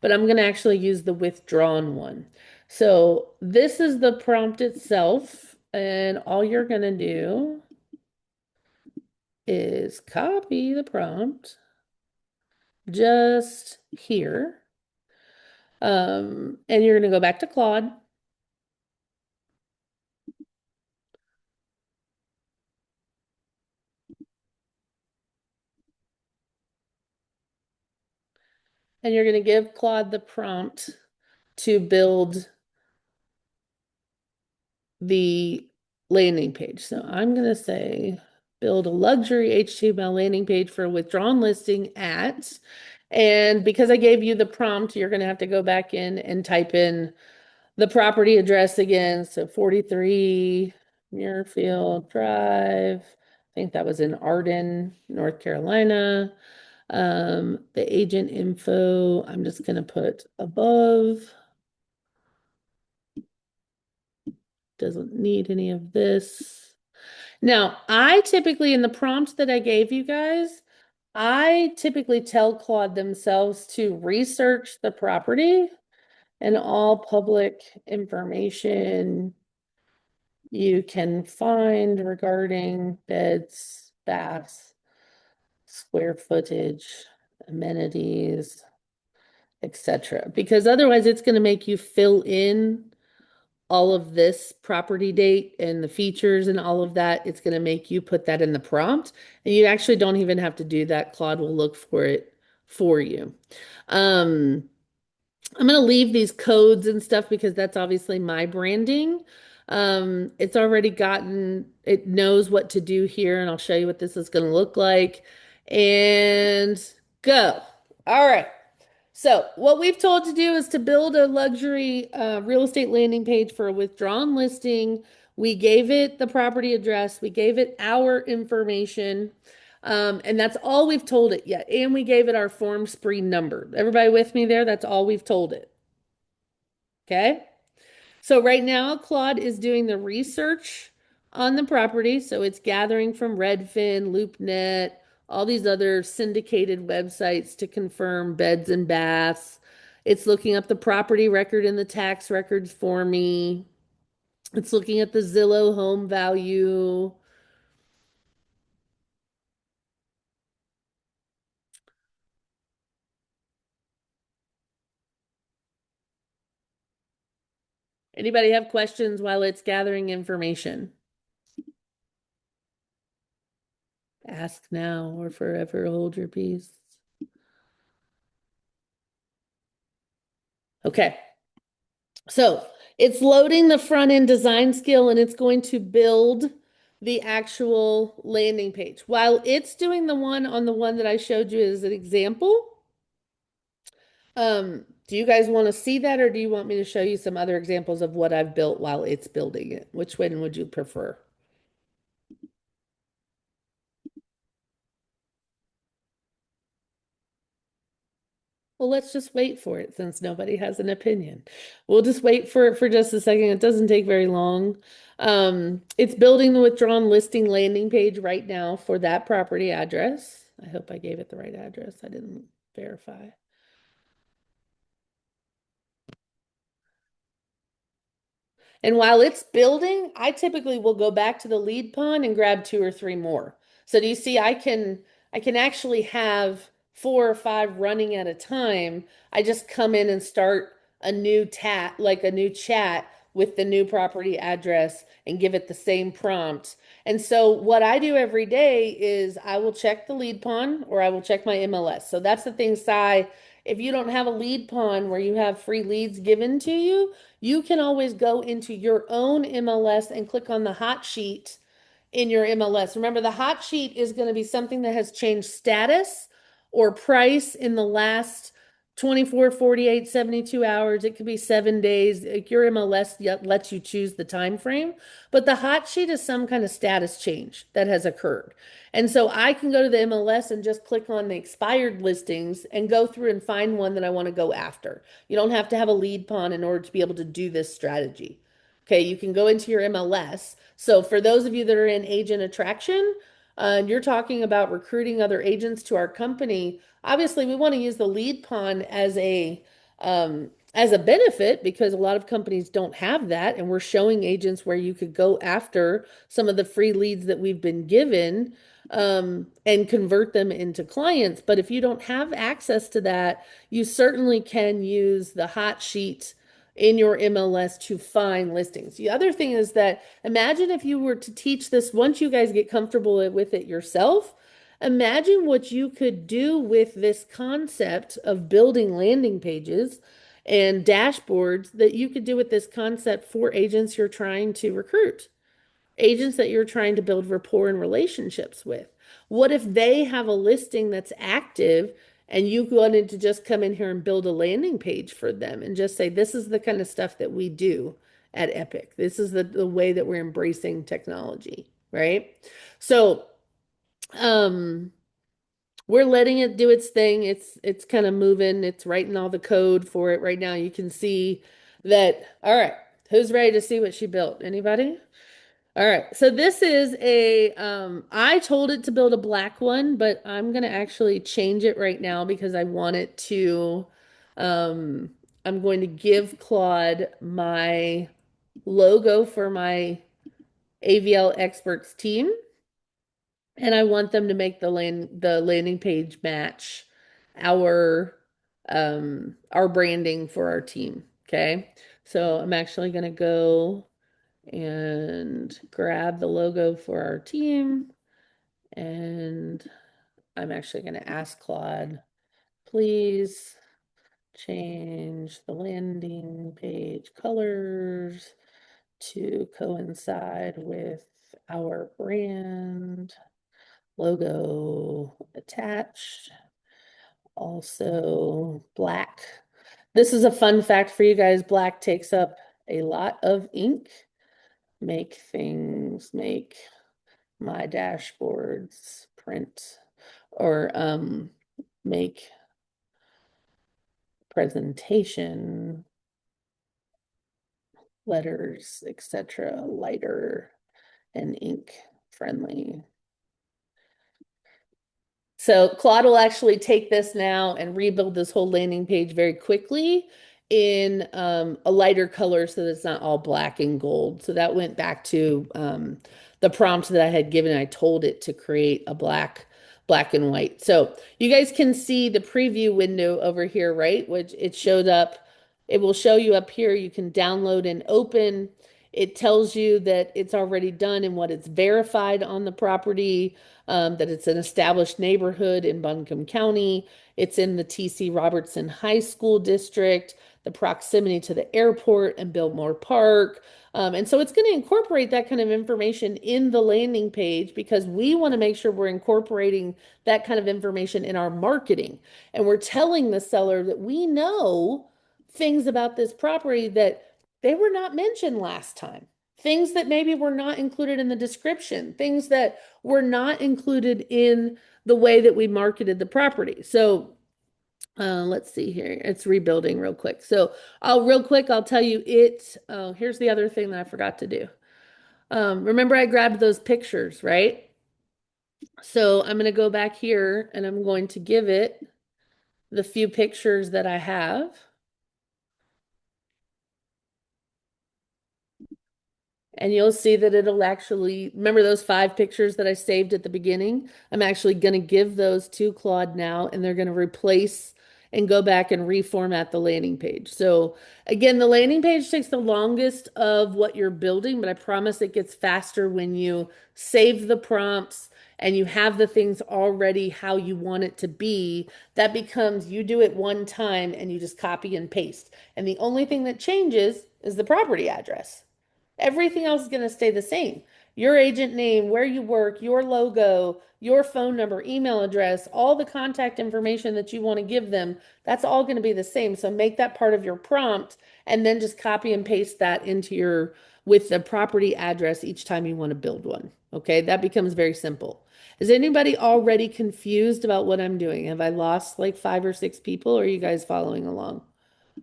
Speaker 1: but I'm going to actually use the withdrawn one. So this is the prompt itself, and all you're going to do is copy the prompt just here. And you're going to go back to Claude. And you're going to give Claude the prompt to build the landing page. So I'm going to say build a luxury HTML landing page for a withdrawn listing at, and because I gave you the prompt, you're going to have to go back in and type in the property address again. So 43 Muirfield Drive. I think that was in Arden, North Carolina. The agent info, I'm just going to put above. Doesn't need any of this. Now, I typically, in the prompt that I gave you guys, I typically tell Claude themselves to research the property and all public information you can find regarding beds, baths, square footage, amenities, etc. Because otherwise it's going to make you fill in all of this property date and the features and all of that. It's going to make you put that in the prompt, and you actually don't even have to do that. Claude will look for it for you. I'm going to leave these codes and stuff because that's obviously my branding. It's already it knows what to do here, and I'll show you what this is going to look like. And go. All right. So what we've told to do is to build a luxury real estate landing page for a withdrawn listing. We gave it the property address. We gave it our information. And that's all we've told it yet. And we gave it our form spree number. Everybody with me there? That's all we've told it. Okay. So right now, Claude is doing the research on the property. So it's gathering from Redfin, LoopNet, all these other syndicated websites to confirm beds and baths. It's looking up the property record and the tax records for me. It's looking at the Zillow home value. Anybody have questions while it's gathering information? Ask now or forever hold your peace. Okay. So it's loading the front end design skill and it's going to build the actual landing page. While it's doing the one that I showed you as an example, do you guys want to see that, or do you want me to show you some other examples of what I've built while it's building it? Which one would you prefer? Well, let's just wait for it since nobody has an opinion. We'll just wait for it for just a second. It doesn't take very long. It's building the withdrawn listing landing page right now for that property address. I hope I gave it the right address. I didn't verify. And while it's building, I typically will go back to the lead pond and grab 2 or 3 more. So do you see I can actually have 4 or 5 running at a time. I just come in and start a new like a new chat with the new property address and give it the same prompt. And so what I do every day is I will check the lead pawn or I will check my MLS. So that's the thing, Si. If you don't have a lead pawn where you have free leads given to you, you can always go into your own MLS and click on the hot sheet in your MLS. Remember, the hot sheet is going to be something that has changed status or price in the last 24, 48, 72 hours. It could be 7 days. Like your MLS lets you choose the time frame, but the hot sheet is some kind of status change that has occurred. And so I can go to the MLS and just click on the expired listings and go through and find one that I want to go after. You don't have to have a lead pawn in order to be able to do this strategy. Okay, you can go into your MLS. So for those of you that are in agent attraction, and you're talking about recruiting other agents to our company, obviously we want to use the lead pawn as a benefit because a lot of companies don't have that, and we're showing agents where you could go after some of the free leads that we've been given and convert them into clients. But if you don't have access to that, you certainly can use the hot sheet in your MLS to find listings. The other thing is that imagine if you were to teach this once you guys get comfortable with it yourself. Imagine what you could do with this concept of building landing pages and dashboards that you could do with this concept for agents you're trying to recruit, agents that you're trying to build rapport and relationships with. What if they have a listing that's active and you wanted to just come in here and build a landing page for them and just say, this is the kind of stuff that we do at Epic. This is the way that we're embracing technology, right? So, um, we're letting it do its thing. It's kind of moving. It's writing all the code for it right now. You can see that. All right, who's ready to see what she built? Anybody? All right, so this is I told it to build a black one, but I'm gonna actually change it right now because I want it to, um, I'm going to give Claude my logo for my AVL experts team, and I want them to make the landing page match our our branding for our team. Okay. So I'm actually gonna go and grab the logo for our team. And I'm actually going to ask Claude, please change the landing page colors to coincide with our brand logo attached. Also, black. This is a fun fact for you guys. Black takes up a lot of ink. Make my dashboards print or make presentation letters, etc., lighter and ink friendly. So Claude will actually take this now and rebuild this whole landing page very quickly in a lighter color so that it's not all black and gold. So that went back to the prompt that I had given. I told it to create a black and white. So you guys can see the preview window over here, right? Which it showed up. It will show you up here. You can download and open. It tells you that it's already done and what it's verified on the property, that it's an established neighborhood in Buncombe County. It's in the T.C. Robertson High School District, the proximity to the airport and Biltmore Park. And so it's going to incorporate that kind of information in the landing page because we want to make sure we're incorporating that kind of information in our marketing. And we're telling the seller that we know things about this property that they were not mentioned last time. Things that maybe were not included in the description, things that were not included in the way that we marketed the property. So let's see here. It's rebuilding real quick. So I'll tell you it. Oh, here's the other thing that I forgot to do. Remember I grabbed those pictures, right? So I'm going to go back here and I'm going to give it the few pictures that I have. And you'll see that it'll actually, remember those 5 pictures that I saved at the beginning? I'm actually going to give those to Claude now, and they're going to replace and go back and reformat the landing page. So again, the landing page takes the longest of what you're building, but I promise it gets faster when you save the prompts and you have the things already how you want it to be. That becomes you do it one time and you just copy and paste. And the only thing that changes is the property address. Everything else is going to stay the same. Your agent name, where you work, your logo, your phone number, email address, all the contact information that you want to give them, that's all going to be the same. So make that part of your prompt and then just copy and paste that into your with the property address each time you want to build one. Okay, that becomes very simple. Is anybody already confused about what I'm doing? Have I lost like 5 or 6 people? Or are you guys following along?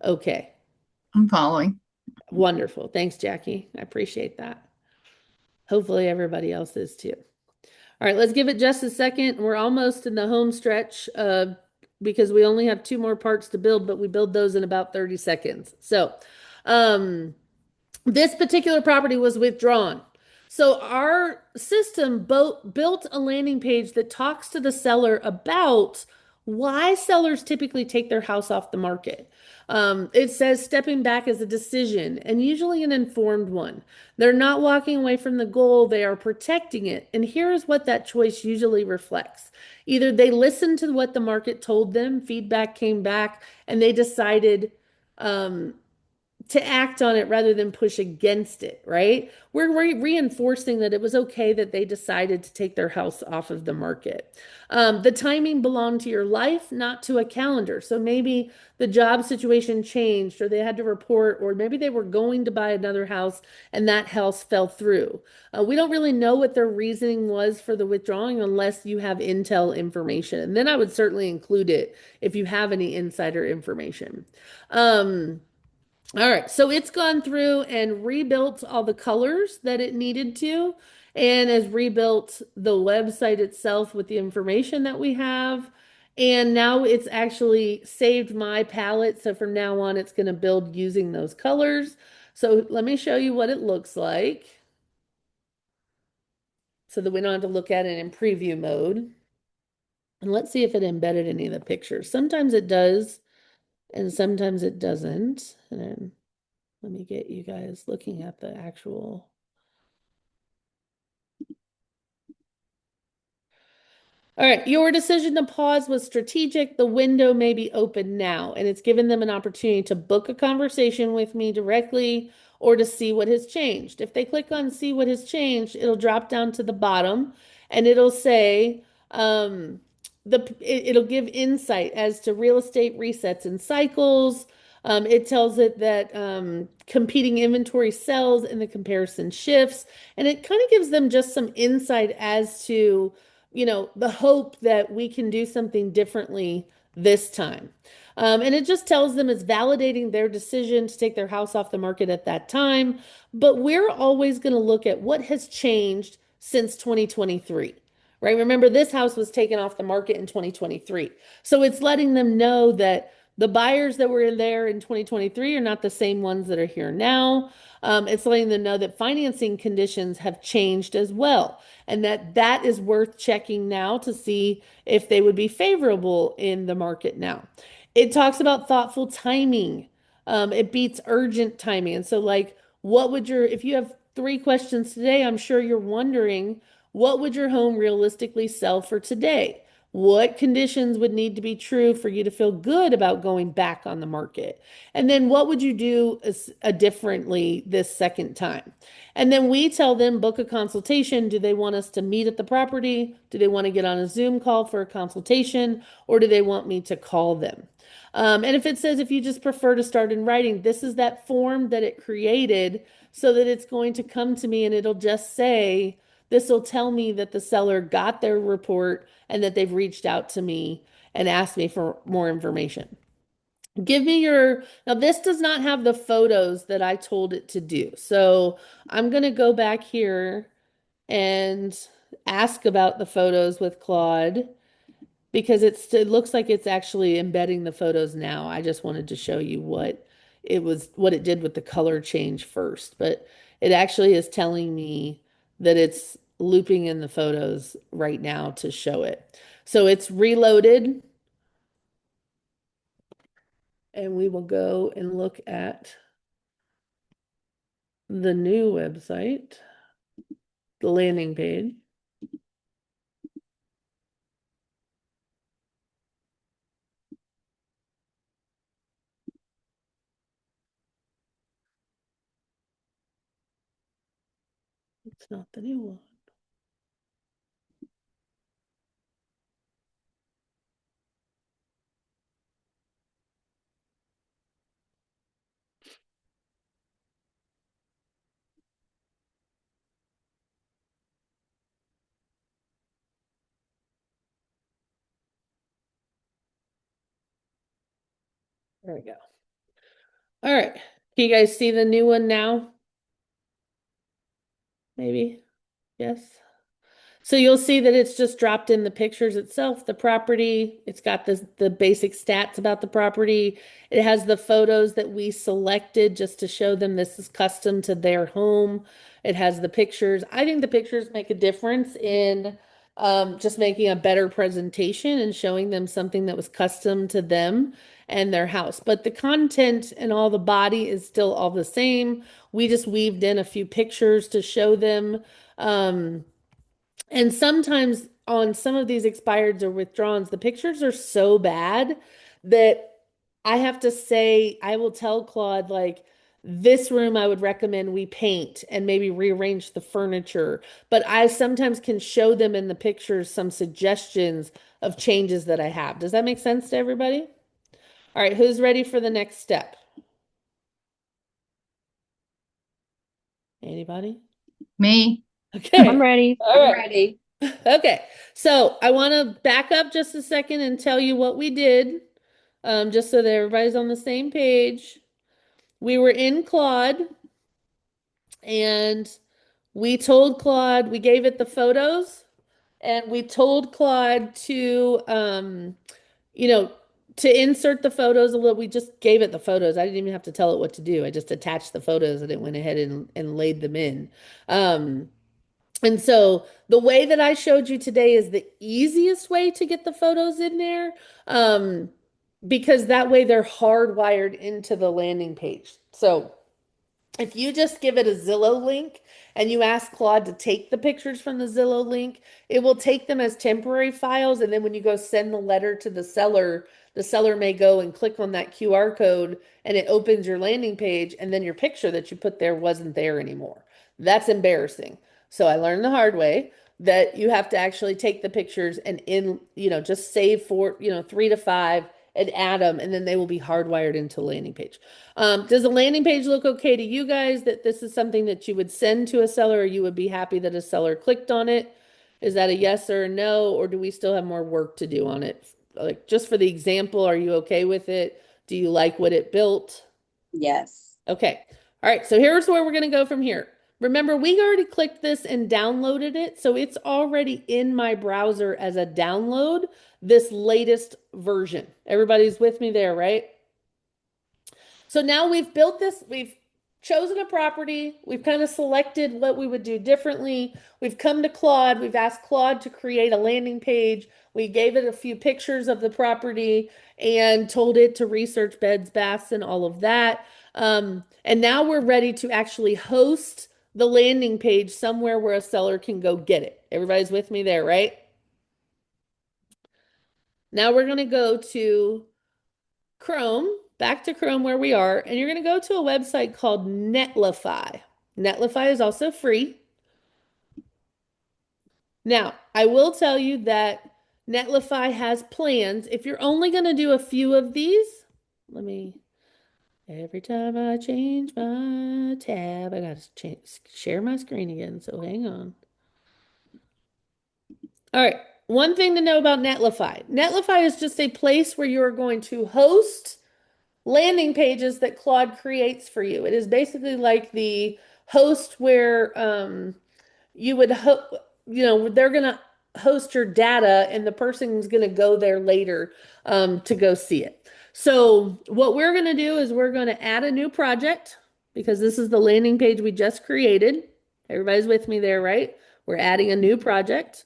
Speaker 1: Okay,
Speaker 2: I'm following.
Speaker 1: wonderful. Thanks, Jackie. I appreciate that. Hopefully everybody else is too. All right, let's give it just a second. We're almost in the home stretch because we only have 2 more parts to build, but we build those in about 30 seconds. So, um, this particular property was withdrawn. So our system built a landing page that talks to the seller about why sellers typically take their house off the market. It says stepping back is a decision and usually an informed one. They're not walking away from the goal, they are protecting it. And here's what that choice usually reflects. Either they listened to what the market told them, feedback came back, and they decided um, to act on it rather than push against it, right? We're reinforcing that it was okay that they decided to take their house off of the market. The timing belonged to your life, not to a calendar. So maybe the job situation changed, or they had to report, or maybe they were going to buy another house and that house fell through. We don't really know what their reasoning was for the withdrawing unless you have intel information. And then I would certainly include it if you have any insider information. All right, so it's gone through and rebuilt all the colors that it needed to, and has rebuilt the website itself with the information that we have. And now it's actually saved my palette. So from now on, it's going to build using those colors. So let me show you what it looks like so that we don't have to look at it in preview mode. And let's see if it embedded any of the pictures. Sometimes it does, and sometimes it doesn't. And then let me get you guys looking at the actual. All right, your decision to pause was strategic. The window may be open now, and it's given them an opportunity to book a conversation with me directly or to see what has changed. If they click on see what has changed, it'll drop down to the bottom and it'll say, it'll give insight as to real estate resets and cycles. It tells it that competing inventory sells and the comparison shifts, and it kind of gives them just some insight as to the hope that we can do something differently this time. And it just tells them it's validating their decision to take their house off the market at that time. But we're always going to look at what has changed since 2023, right? Remember, this house was taken off the market in 2023. So it's letting them know that the buyers that were in there in 2023 are not the same ones that are here now. It's letting them know that financing conditions have changed as well, and that is worth checking now to see if they would be favorable in the market now. It talks about thoughtful timing. It beats urgent timing. And so, like, if you have 3 questions today, I'm sure you're wondering, what would your home realistically sell for today? What conditions would need to be true for you to feel good about going back on the market? And then what would you do differently this second time? And then we tell them book a consultation. Do they want us to meet at the property? Do they want to get on a Zoom call for a consultation? Or do they want me to call them? And if it says if you just prefer to start in writing, this is that form that it created so that it's going to come to me and it'll just say, this will tell me that the seller got their report and that they've reached out to me and asked me for more information. Now this does not have the photos that I told it to do. So I'm going to go back here and ask about the photos with Claude because it looks like it's actually embedding the photos now. I just wanted to show you what it did with the color change first, but it actually is telling me that it's looping in the photos right now to show it. So it's reloaded And we will go and look at the new website, the landing page. It's not the new one. There we go. All right. Can you guys see the new one now? Maybe? Yes. So you'll see that it's just dropped in the pictures itself, the property. It's got the basic stats about the property. It has the photos that we selected just to show them this is custom to their home. It has the pictures. I think the pictures make a difference in just making a better presentation and showing them something that was custom to them and their house. But the content and all the body is still all the same. We just weaved in a few pictures to show them. And sometimes on some of these expireds or withdrawals, the pictures are so bad that I have to say, I will tell Claude, like, this room I would recommend we paint and maybe rearrange the furniture. But I sometimes can show them in the pictures some suggestions of changes that I have. Does that make sense to everybody? All right, who's ready for the next step? Anybody?
Speaker 2: Me.
Speaker 1: Okay.
Speaker 4: I'm ready.
Speaker 1: All
Speaker 3: I'm
Speaker 1: right.
Speaker 3: ready.
Speaker 1: Okay, so I want to back up just a second and tell you what we did, just so that everybody's on the same page. We were in Claude and we told Claude, we gave it the photos and we told Claude to, you know, to insert the photos a little. We just gave it the photos. I didn't even have to tell it what to do. I just attached the photos and it went ahead and laid them in. Um, And so the way that I showed you today is the easiest way to get the photos in there, um, because that way they're hardwired into the landing page. So if you just give it a Zillow link and you ask Claude to take the pictures from the Zillow link, it will take them as temporary files. And then when you go send the letter to the seller may go and click on that QR code and it opens your landing page. And then your picture that you put there wasn't there anymore. That's embarrassing. So I learned the hard way that you have to actually take the pictures and just save for, 3 to 5 and add them, and then they will be hardwired into the landing page. Does the landing page look okay to you guys that this is something that you would send to a seller or you would be happy that a seller clicked on it? Is that a yes or a no, or do we still have more work to do on it? Like just for the example, are you okay with it? Do you like what it built?
Speaker 3: Yes.
Speaker 1: Okay. All right. So here's where we're going to go from here. Remember, we already clicked this and downloaded it. So it's already in my browser as a download, this latest version. Everybody's with me there, right? So now we've built this, we've chosen a property, we've kind of selected what we would do differently. We've come to Claude, we've asked Claude to create a landing page. We gave it a few pictures of the property and told it to research beds, baths, and all of that. And now we're ready to actually host the landing page somewhere where a seller can go get it. Everybody's with me there, right? Now we're going to go to Chrome, back to Chrome where we are, and you're going to go to a website called Netlify. Netlify is also free. Now, I will tell you that Netlify has plans. If you're only going to do a few of these, every time I change my tab, I got to share my screen again, so hang on. All right, one thing to know about Netlify. Netlify is just a place where you're going to host landing pages that Claude creates for you. It is basically like the host where you would they're gonna host your data and the person's gonna go there later to go see it. So what we're gonna do is we're gonna add a new project because this is the landing page we just created. Everybody's with me there, right? We're adding a new project.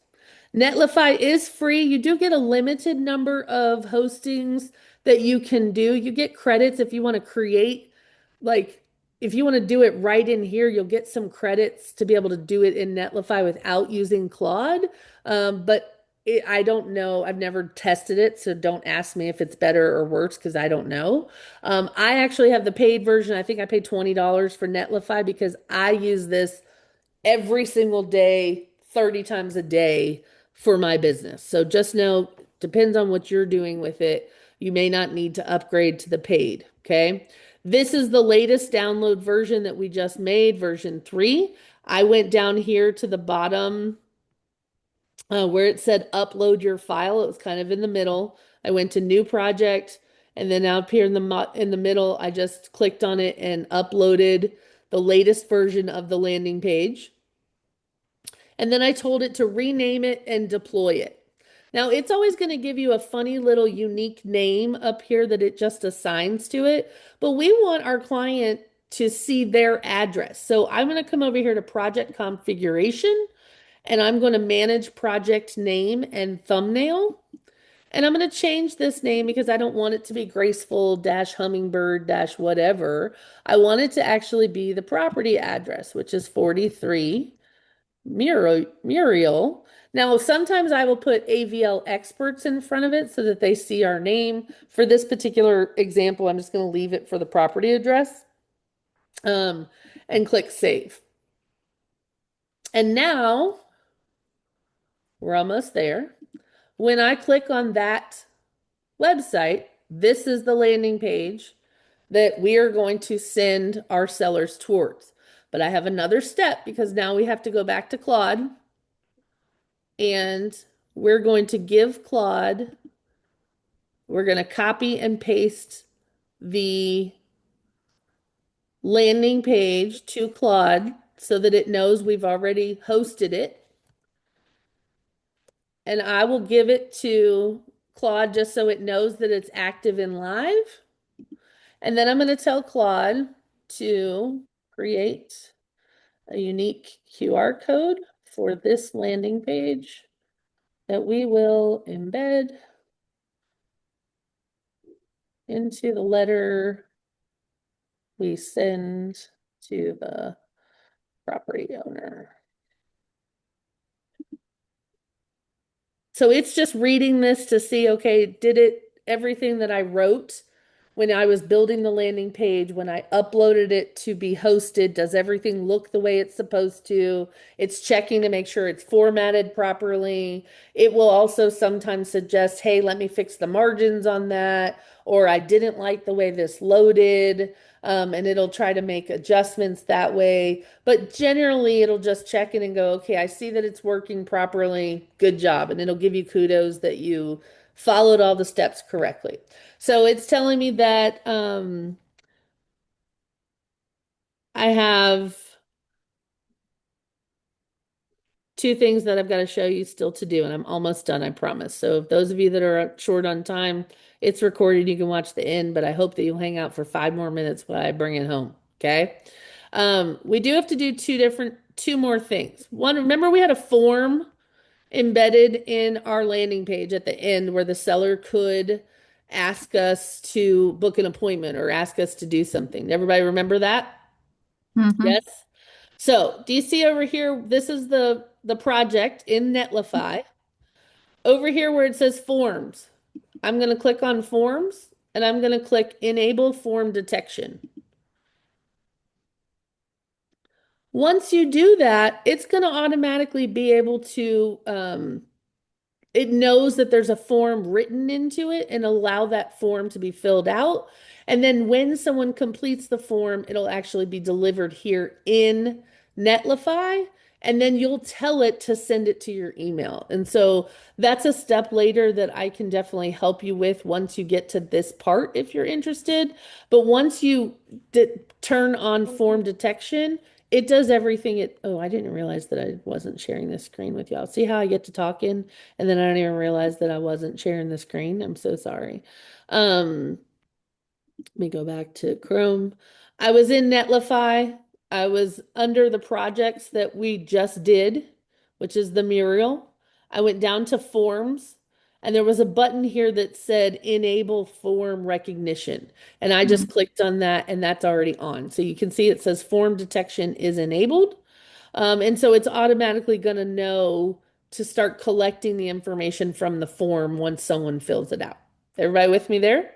Speaker 1: Netlify is free. You do get a limited number of hostings that you can do. You get credits if you want to create, like, if you want to do it right in here, you'll get some credits to be able to do it in Netlify without using Claude. I don't know. I've never tested it, so don't ask me if it's better or worse because I don't know. I actually have the paid version. I think I paid $20 for Netlify because I use this every single day, 30 times a day for my business. So just know, depends on what you're doing with it. You may not need to upgrade to the paid. Okay. This is the latest download version that we just made, version 3. I went down here to the bottom where it said upload your file. It was kind of in the middle. I went to new project, and then out here in the middle, I just clicked on it and uploaded the latest version of the landing page. And then I told it to rename it and deploy it. Now, it's always going to give you a funny little unique name up here that it just assigns to it, but we want our client to see their address. So I'm going to come over here to project configuration, and I'm going to manage project name and thumbnail. And I'm going to change this name because I don't want it to be graceful dash hummingbird dash whatever. I want it to actually be the property address, which is 43 Muriel. Now, sometimes I will put AVL experts in front of it so that they see our name. For this particular example, I'm just going to leave it for the property address um, and click save. And now we're almost there. When I click on that website, this is the landing page that we are going to send our sellers towards. But I have another step because now we have to go back to Claude and we're going to give Claude, we're going to copy and paste the landing page to Claude so that it knows we've already hosted it. And I will give it to Claude just so it knows that it's active and live. And then I'm going to tell Claude to create a unique QR code for this landing page that we will embed into the letter we send to the property owner. So it's just reading this to see, okay, did it everything that I wrote when I was building the landing page, when I uploaded it to be hosted, does everything look the way it's supposed to? It's checking to make sure it's formatted properly. It will also sometimes suggest, hey, let me fix the margins on that, or I didn't like the way this loaded. And it'll try to make adjustments that way. But generally, it'll just check in and go, okay, I see that it's working properly. Good job. And it'll give you kudos that you followed all the steps correctly. So it's telling me that I have two things that I've got to show you still to do, and I'm almost done, I promise. So if those of you that are short on time, it's recorded. You can watch the end, but I hope that you'll hang out for 5 more minutes while I bring it home. Okay. We do have to do two more things. One, remember we had a form embedded in our landing page at the end where the seller could ask us to book an appointment or ask us to do something. Everybody remember that?
Speaker 2: Mm-hmm.
Speaker 1: Yes. So, do you see over here? This is the project in Netlify. Over here where it says forms, I'm going to click on forms and I'm going to click enable form detection. Once you do that, it's going to automatically be able to it knows that there's a form written into it and allow that form to be filled out. And then when someone completes the form, it'll actually be delivered here in Netlify. And then you'll tell it to send it to your email. And so that's a step later that I can definitely help you with once you get to this part if you're interested. But once you turn on form detection, it does everything it, oh, I didn't realize that I wasn't sharing this screen with y'all. See how I get to talking and then I don't even realize that I wasn't sharing the screen. I'm so sorry. Let me go back to Chrome. I was in Netlify. I was under the projects that we just did, which is the mural. I went down to forms and there was a button here that said enable form recognition. And I just
Speaker 2: Mhm.
Speaker 1: clicked on that and that's already on. So you can see it says form detection is enabled. And so it's automatically going to know to start collecting the information from the form once someone fills it out. Everybody with me there?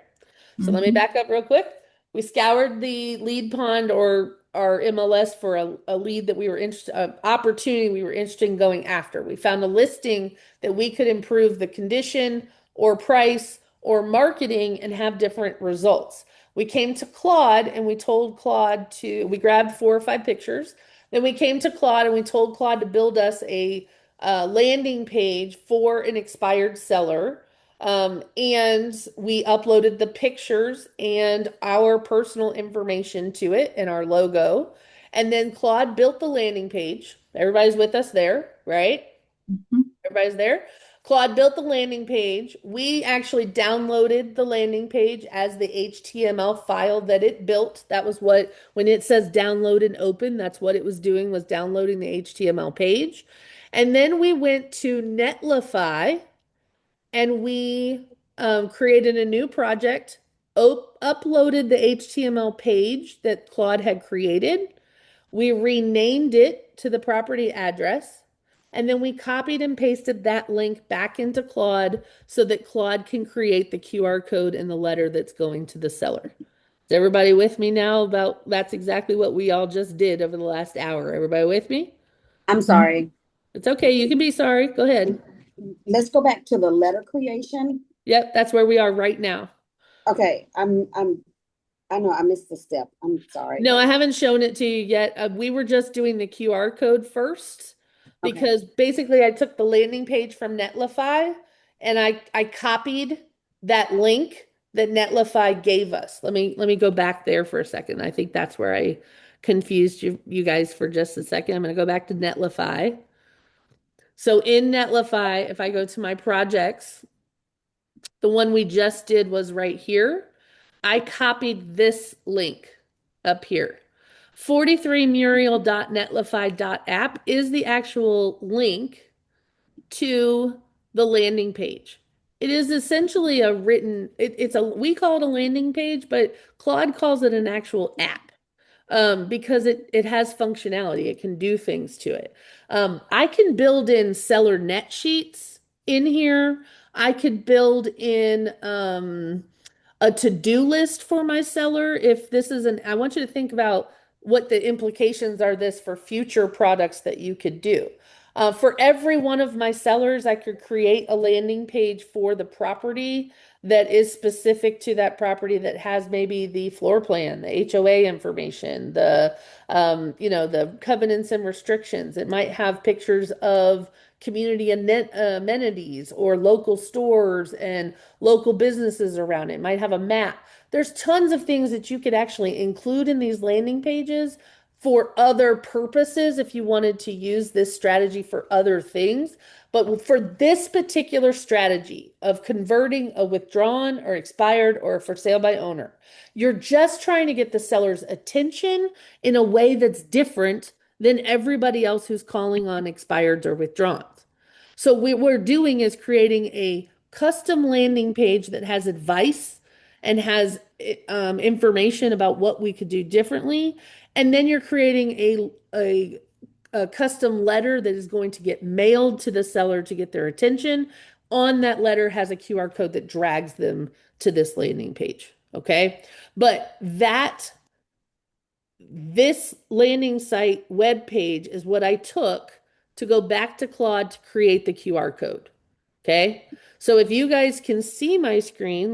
Speaker 1: So let me
Speaker 2: Mhm.
Speaker 1: back up real quick. We scoured the lead pond or our MLS for a lead that we were interested, opportunity we were interested in going after. We found a listing that we could improve the condition or price or marketing and have different results. We came to Claude and we told Claude we grabbed 4 or 5 pictures. Then we came to Claude and we told Claude to build us a landing page for an expired seller. And we uploaded the pictures and our personal information to it and our logo. And then Claude built the landing page. Everybody's with us there, right?
Speaker 2: Mhm.
Speaker 1: Everybody's there. Claude built the landing page. We actually downloaded the landing page as the HTML file that it built. That was what, when it says download and open, that's what it was doing, was downloading the HTML page. And then we went to Netlify and we created a new project, uploaded the HTML page that Claude had created. We renamed it to the property address, and then we copied and pasted that link back into Claude so that Claude can create the QR code and the letter that's going to the seller. Is everybody with me now about that's exactly what we all just did over the last hour? Everybody with me?
Speaker 3: I'm
Speaker 2: Mhm.
Speaker 3: sorry.
Speaker 1: It's okay. You can be sorry. Go ahead.
Speaker 3: Let's go back to the letter creation.
Speaker 1: Yep, that's where we are right now.
Speaker 3: Okay, I know I missed the step. I'm sorry.
Speaker 1: No, I haven't shown it to you yet. We were just doing the QR code first
Speaker 3: Okay.
Speaker 1: because basically I took the landing page from Netlify and I copied that link that Netlify gave us. Let me go back there for a second. I think that's where I confused you guys for just a second. I'm going to go back to Netlify. So in Netlify, if I go to my projects, the one we just did was right here. I copied this link up here. 43muriel.netlify.app is the actual link to the landing page. It is essentially a written, we call it a landing page, but Claude calls it an actual app because it has functionality. It can do things to it. I can build in seller net sheets in here. I could build in a to-do list for my seller. If this is I want you to think about what the implications are this for future products that you could do. For every one of my sellers, I could create a landing page for the property that is specific to that property that has maybe the floor plan, the HOA information, the covenants and restrictions. It might have pictures of community amenities or local stores and local businesses around it. It might have a map. There's tons of things that you could actually include in these landing pages for other purposes if you wanted to use this strategy for other things. But for this particular strategy of converting a withdrawn or expired or for sale by owner, you're just trying to get the seller's attention in a way that's different than everybody else who's calling on expireds or withdrawns. So what we're doing is creating a custom landing page that has advice and has information about what we could do differently. And then you're creating a custom letter that is going to get mailed to the seller to get their attention. On that letter has a QR code that drags them to this landing page. Okay. But this landing site web page is what I took to go back to Claude to create the QR code. Okay. So if you guys can see my screen,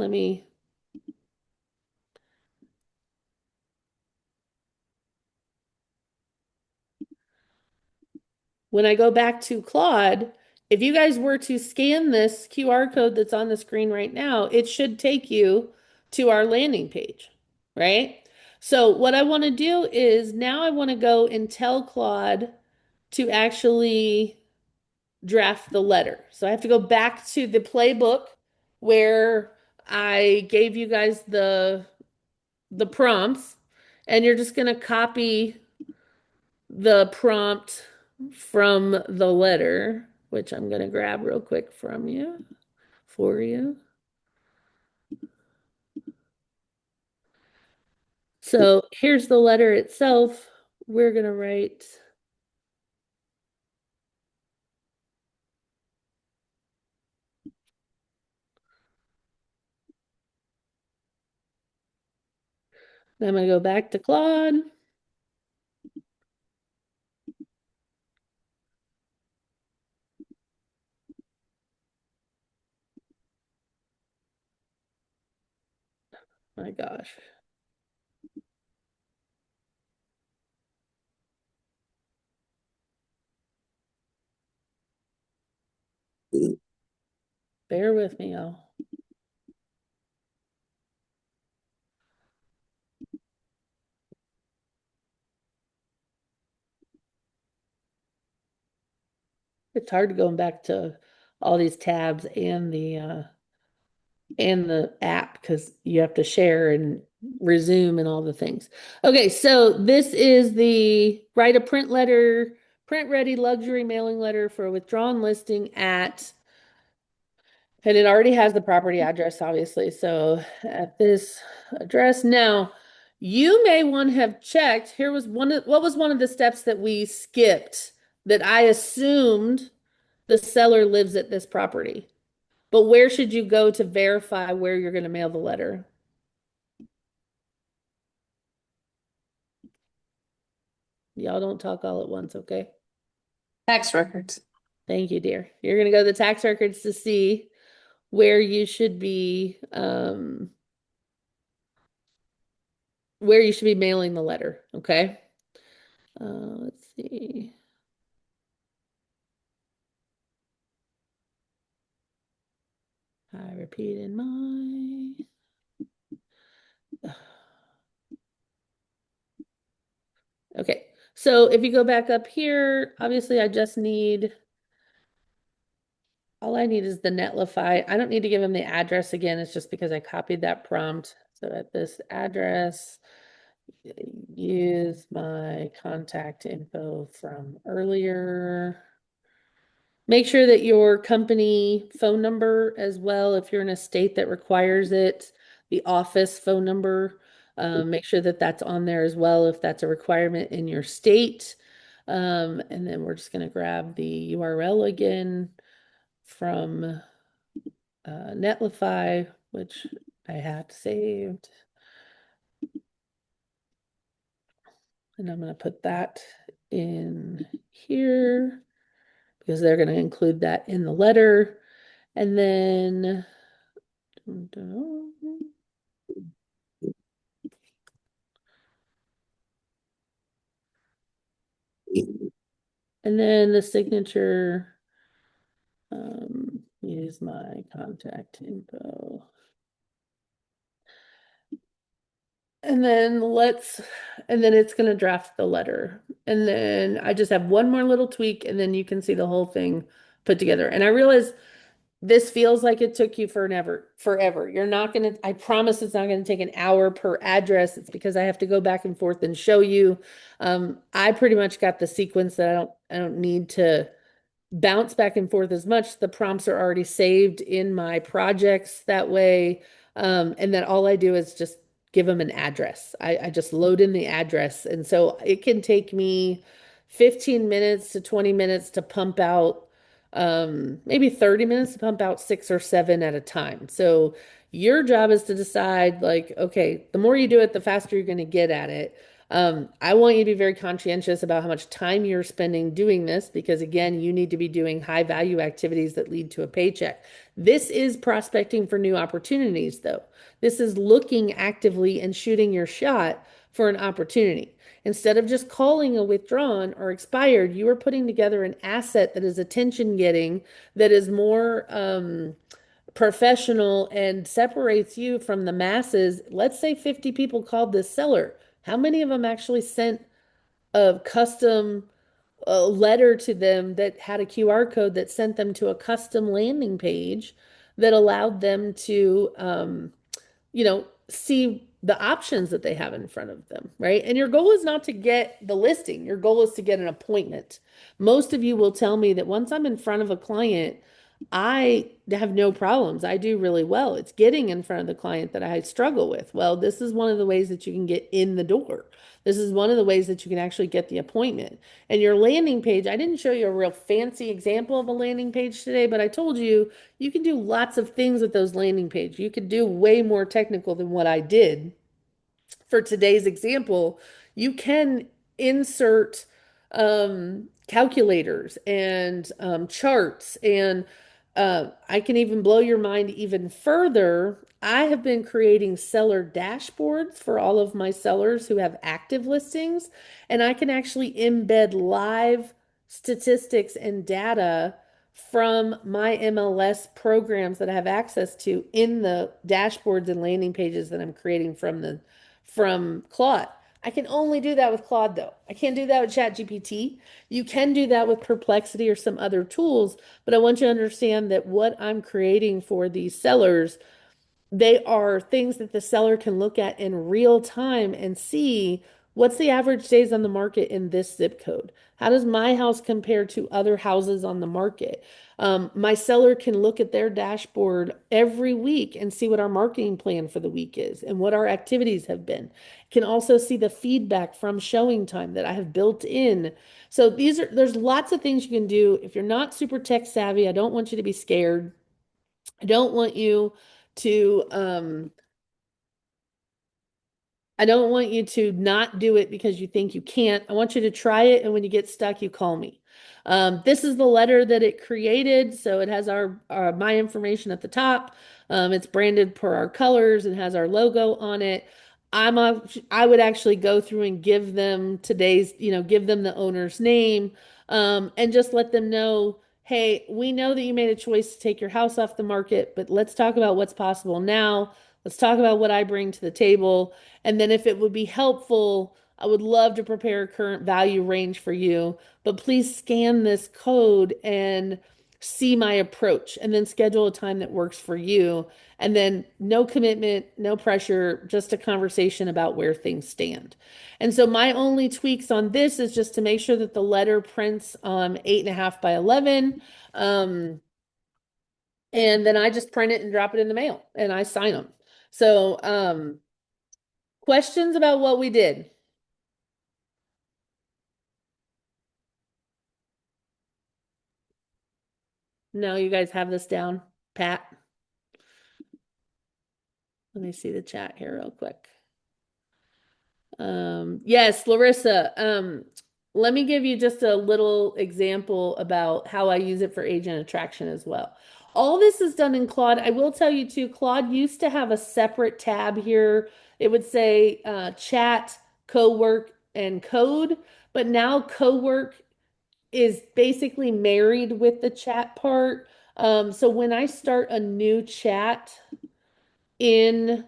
Speaker 1: when I go back to Claude, if you guys were to scan this QR code that's on the screen right now, it should take you to our landing page, right? So what I want to do is now I want to go and tell Claude to actually draft the letter. So I have to go back to the playbook where I gave you guys the prompts, and you're just going to copy the prompt from the letter, which I'm going to grab real quick from you. for you. So here's the letter itself. We're going to write, I'm going to go back to Claude. My gosh. Bear with me, y'all. It's hard going back to all these tabs and the app because you have to share and resume and all the things. Okay, so this is the write a print letter, print ready luxury mailing letter for a withdrawn listing at, and it already has the property address, obviously. So at this address now, you may want to have checked. Here was what was one of the steps that we skipped that I assumed the seller lives at this property. But where should you go to verify where you're going to mail the letter? Y'all don't talk all at once, okay?
Speaker 4: Tax records.
Speaker 1: Thank you, dear. You're going to go to the tax records to see where you should be, where you should be mailing the letter, okay? Let's see. I repeated my. Okay, so if you go back up here, obviously I just need, all I need is the Netlify. I don't need to give him the address again. It's just because I copied that prompt. So at this address, use my contact info from earlier. Make sure that your company phone number as well, if you're in a state that requires it, the office phone number, make sure that that's on there as well if that's a requirement in your state. And then we're just going to grab the URL again from Netlify, which I had saved. And I'm going to put that in here because they're going to include that in the letter. And then, the signature, use my contact info. And then it's going to draft the letter. And then I just have one more little tweak and then you can see the whole thing put together. And I realize this feels like it took you forever. You're not going to, I promise it's not going to take an hour per address. It's because I have to go back and forth and show you. I pretty much got the sequence that I don't need to bounce back and forth as much. The prompts are already saved in my projects that way. And then all I do is just give them an address. I just load in the address. And so it can take me 15 minutes to 20 minutes to pump out, maybe 30 minutes to pump out 6 or 7 at a time. So your job is to decide like, okay, the more you do it, the faster you're going to get at it. I want you to be very conscientious about how much time you're spending doing this because, again, you need to be doing high value activities that lead to a paycheck. This is prospecting for new opportunities, though. This is looking actively and shooting your shot for an opportunity. Instead of just calling a withdrawn or expired, you are putting together an asset that is attention getting, that is more professional and separates you from the masses. Let's say 50 people called this seller. How many of them actually sent a custom letter to them that had a QR code that sent them to a custom landing page that allowed them to, see the options that they have in front of them, right? And your goal is not to get the listing. Your goal is to get an appointment. Most of you will tell me that once I'm in front of a client, I have no problems. I do really well. It's getting in front of the client that I struggle with. Well, this is one of the ways that you can get in the door. This is one of the ways that you can actually get the appointment. And your landing page, I didn't show you a real fancy example of a landing page today, but I told you you can do lots of things with those landing page. You could do way more technical than what I did for today's example. You can insert calculators and charts, and I can even blow your mind even further. I have been creating seller dashboards for all of my sellers who have active listings, and I can actually embed live statistics and data from my MLS programs that I have access to in the dashboards and landing pages that I'm creating from Claude. I can only do that with Claude though. I can't do that with ChatGPT. You can do that with Perplexity or some other tools, but I want you to understand that what I'm creating for these sellers, they are things that the seller can look at in real time and see what's the average days on the market in this zip code. How does my house compare to other houses on the market? My seller can look at their dashboard every week and see what our marketing plan for the week is and what our activities have been. Can also see the feedback from showing time that I have built in. So there's lots of things you can do. If you're not super tech savvy, I don't want you to be scared. I don't want you to I don't want you to not do it because you think you can't. I want you to try it, and when you get stuck, you call me. This is the letter that it created, so it has our my information at the top. It's branded per our colors and has our logo on it. I would actually go through and give them give them the owner's name, and just let them know, hey, we know that you made a choice to take your house off the market, but let's talk about what's possible now. Let's talk about what I bring to the table. And then if it would be helpful, I would love to prepare a current value range for you, but please scan this code and see my approach and then schedule a time that works for you. And then no commitment, no pressure, just a conversation about where things stand. And so my only tweaks on this is just to make sure that the letter prints 8.5 by 11. And then I just print it and drop it in the mail and I sign them. So, questions about what we did? No, you guys have this down, Pat. Let me see the chat here real quick. Yes, Larissa. Let me give you just a little example about how I use it for agent attraction as well. All this is done in Claude. I will tell you too, Claude used to have a separate tab here. It would say chat, co-work, and code, but now co-work is basically married with the chat part. So when I start a new chat in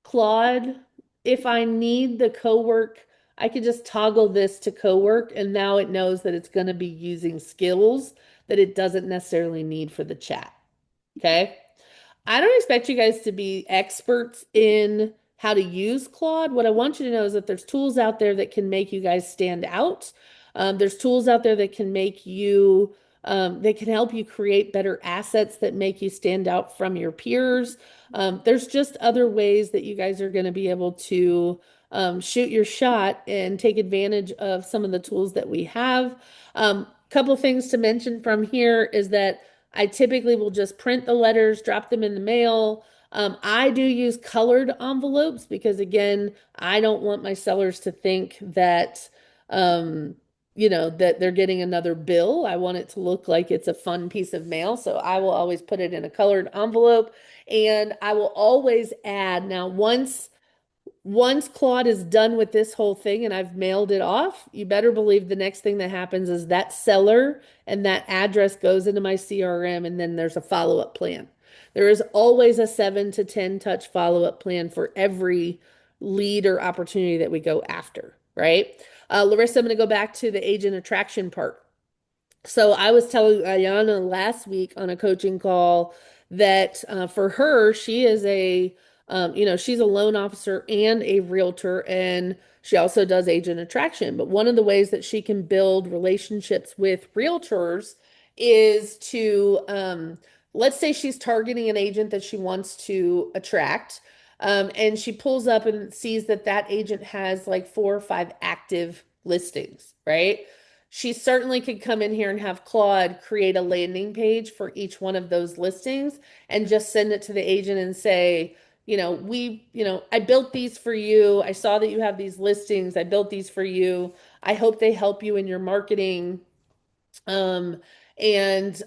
Speaker 1: Claude, if I need the co-work, I could just toggle this to co-work, and now it knows that it's going to be using skills that it doesn't necessarily need for the chat. Okay. I don't expect you guys to be experts in how to use Claude. What I want you to know is that there's tools out there that can make you guys stand out. There's tools out there that can that can help you create better assets that make you stand out from your peers. There's just other ways that you guys are going to be able to shoot your shot and take advantage of some of the tools that we have. Couple things to mention from here is that I typically will just print the letters, drop them in the mail. I do use colored envelopes because, again, I don't want my sellers to think that, that they're getting another bill. I want it to look like it's a fun piece of mail. So I will always put it in a colored envelope, and I will always add. Now, once Claude is done with this whole thing and I've mailed it off, you better believe the next thing that happens is that seller and that address goes into my CRM, and then there's a follow-up plan. There is always a 7 to 10 touch follow-up plan for every lead or opportunity that we go after, right? Larissa, I'm going to go back to the agent attraction part. So I was telling Ayana last week on a coaching call that for her, she's a loan officer and a realtor, and she also does agent attraction. But one of the ways that she can build relationships with realtors is to, let's say she's targeting an agent that she wants to attract, and she pulls up and sees that that agent has like 4 or 5 active listings, right? She certainly could come in here and have Claude create a landing page for each one of those listings and just send it to the agent and say, I built these for you. I saw that you have these listings. I built these for you. I hope they help you in your marketing. Um, and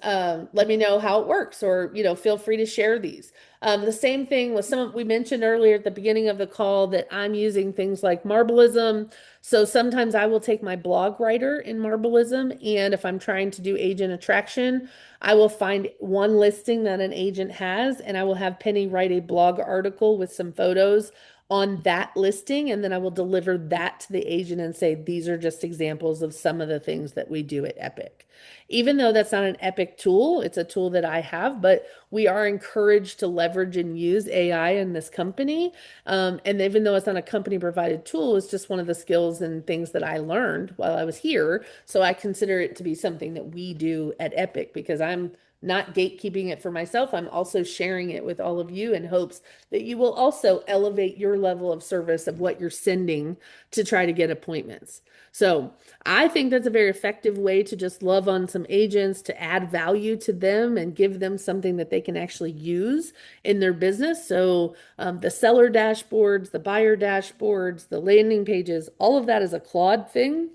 Speaker 1: let me know how it works, or feel free to share these. The same thing with we mentioned earlier at the beginning of the call that I'm using things like Marbleism. So sometimes I will take my blog writer in Marbleism, and if I'm trying to do agent attraction, I will find one listing that an agent has, and I will have Penny write a blog article with some photos on that listing, and then I will deliver that to the agent and say, these are just examples of some of the things that we do at Epic. Even though that's not an Epic tool, it's a tool that I have, but we are encouraged to leverage and use AI in this company. And even though it's not a company provided tool, it's just one of the skills and things that I learned while I was here. So I consider it to be something that we do at Epic because I'm not gatekeeping it for myself. I'm also sharing it with all of you in hopes that you will also elevate your level of service of what you're sending to try to get appointments. So I think that's a very effective way to just love on some agents, to add value to them and give them something that they can actually use in their business. So the seller dashboards, the buyer dashboards, the landing pages, all of that is a Claude thing.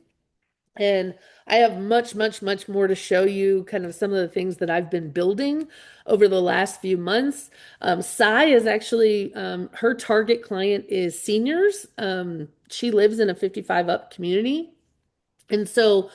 Speaker 1: And I have much, much, much more to show you, kind of some of the things that I've been building over the last few months. Sai is actually, her target client is seniors. She lives in a 55 up community. And so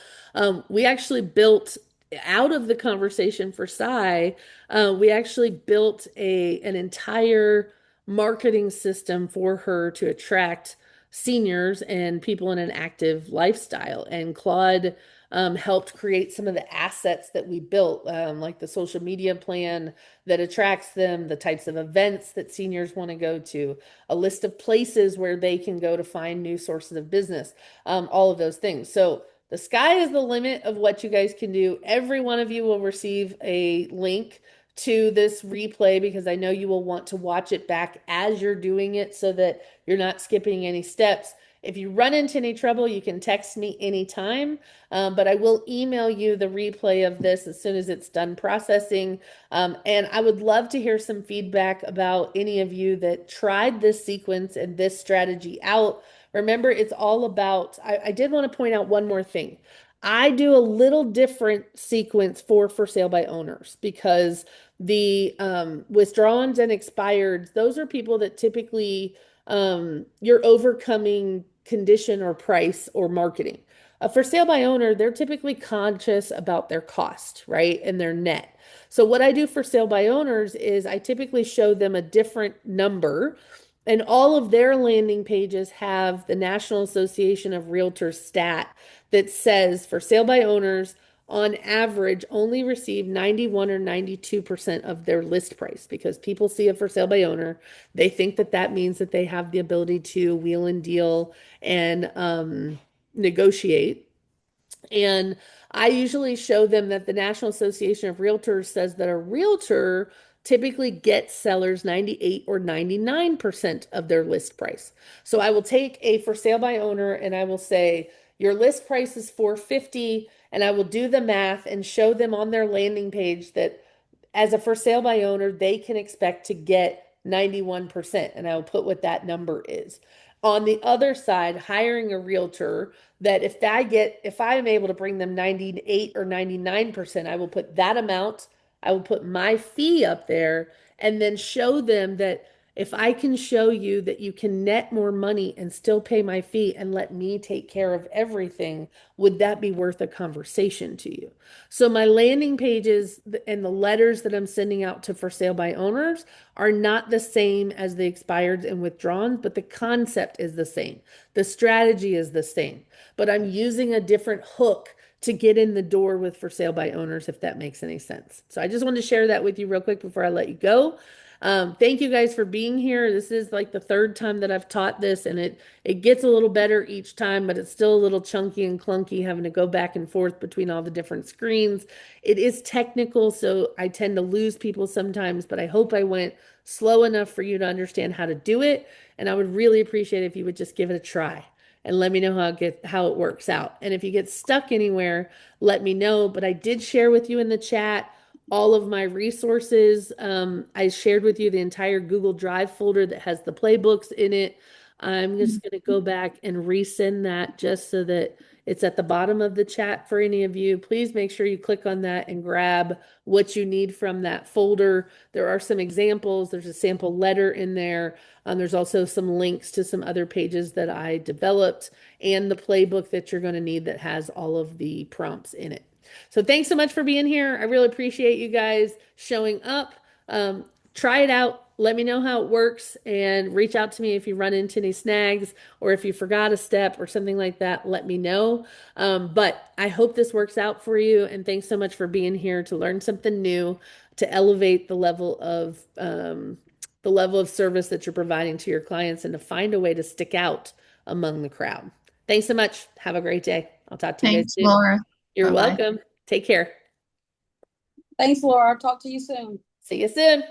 Speaker 1: we actually built out of the conversation for Sai, we actually built an entire marketing system for her to attract seniors and people in an active lifestyle. And Claude helped create some of the assets that we built, like the social media plan that attracts them, the types of events that seniors want to go to, a list of places where they can go to find new sources of business, all of those things. So the sky is the limit of what you guys can do. Every one of you will receive a link to this replay because I know you will want to watch it back as you're doing it so that you're not skipping any steps. If you run into any trouble, you can text me anytime, but I will email you the replay of this as soon as it's done processing. And I would love to hear some feedback about any of you that tried this sequence and this strategy out. Remember, it's all about, I did want to point out one more thing. I do a little different sequence for sale by owners because the withdrawals and expireds, those are people that typically you're overcoming condition or price or marketing. For sale by owner, they're typically conscious about their cost, right? And their net. So what I do for sale by owners is I typically show them a different number, and all of their landing pages have the National Association of Realtors stat that says for sale by owners, on average, only receive 91 or 92% of their list price because people see a for sale by owner. They think that that means that they have the ability to wheel and deal and negotiate. And I usually show them that the National Association of Realtors says that a realtor typically gets sellers 98 or 99% of their list price. So I will take a for sale by owner and I will say, your list price is 450, and I will do the math and show them on their landing page that as a for sale by owner, they can expect to get 91%. And I will put what that number is. On the other side, hiring a realtor that if I am able to bring them 98 or 99%, I will put that amount, I will put my fee up there and then show them that if I can show you that you can net more money and still pay my fee and let me take care of everything, would that be worth a conversation to you? So my landing pages and the letters that I'm sending out to for sale by owners are not the same as the expired and withdrawn, but the concept is the same. The strategy is the same, but I'm using a different hook to get in the door with for sale by owners, if that makes any sense. So I just wanted to share that with you real quick before I let you go. Thank you guys for being here. This is like the third time that I've taught this, and it gets a little better each time, but it's still a little chunky and clunky having to go back and forth between all the different screens. It is technical, so I tend to lose people sometimes, but I hope I went slow enough for you to understand how to do it. And I would really appreciate it if you would just give it a try and let me know how it works out. And if you get stuck anywhere, let me know. But I did share with you in the chat all of my resources. I shared with you the entire Google Drive folder that has the playbooks in it. I'm just going to go back and resend that just so that it's at the bottom of the chat for any of you. Please make sure you click on that and grab what you need from that folder. There are some examples. There's a sample letter in there. There's also some links to some other pages that I developed and the playbook that you're going to need that has all of the prompts in it. So thanks so much for being here. I really appreciate you guys showing up. Try it out. Let me know how it works and reach out to me if you run into any snags or if you forgot a step or something like that, let me know. But I hope this works out for you. And thanks so much for being here to learn something new, to elevate the level of service that you're providing to your clients and to find a way to stick out among the crowd. Thanks so much. Have a great day. I'll talk to you guys
Speaker 2: Thanks,
Speaker 1: soon.
Speaker 2: Laura.
Speaker 1: You're
Speaker 2: Bye-bye.
Speaker 1: welcome. Take care.
Speaker 3: Thanks, Laura. Talk to you soon.
Speaker 1: See you soon.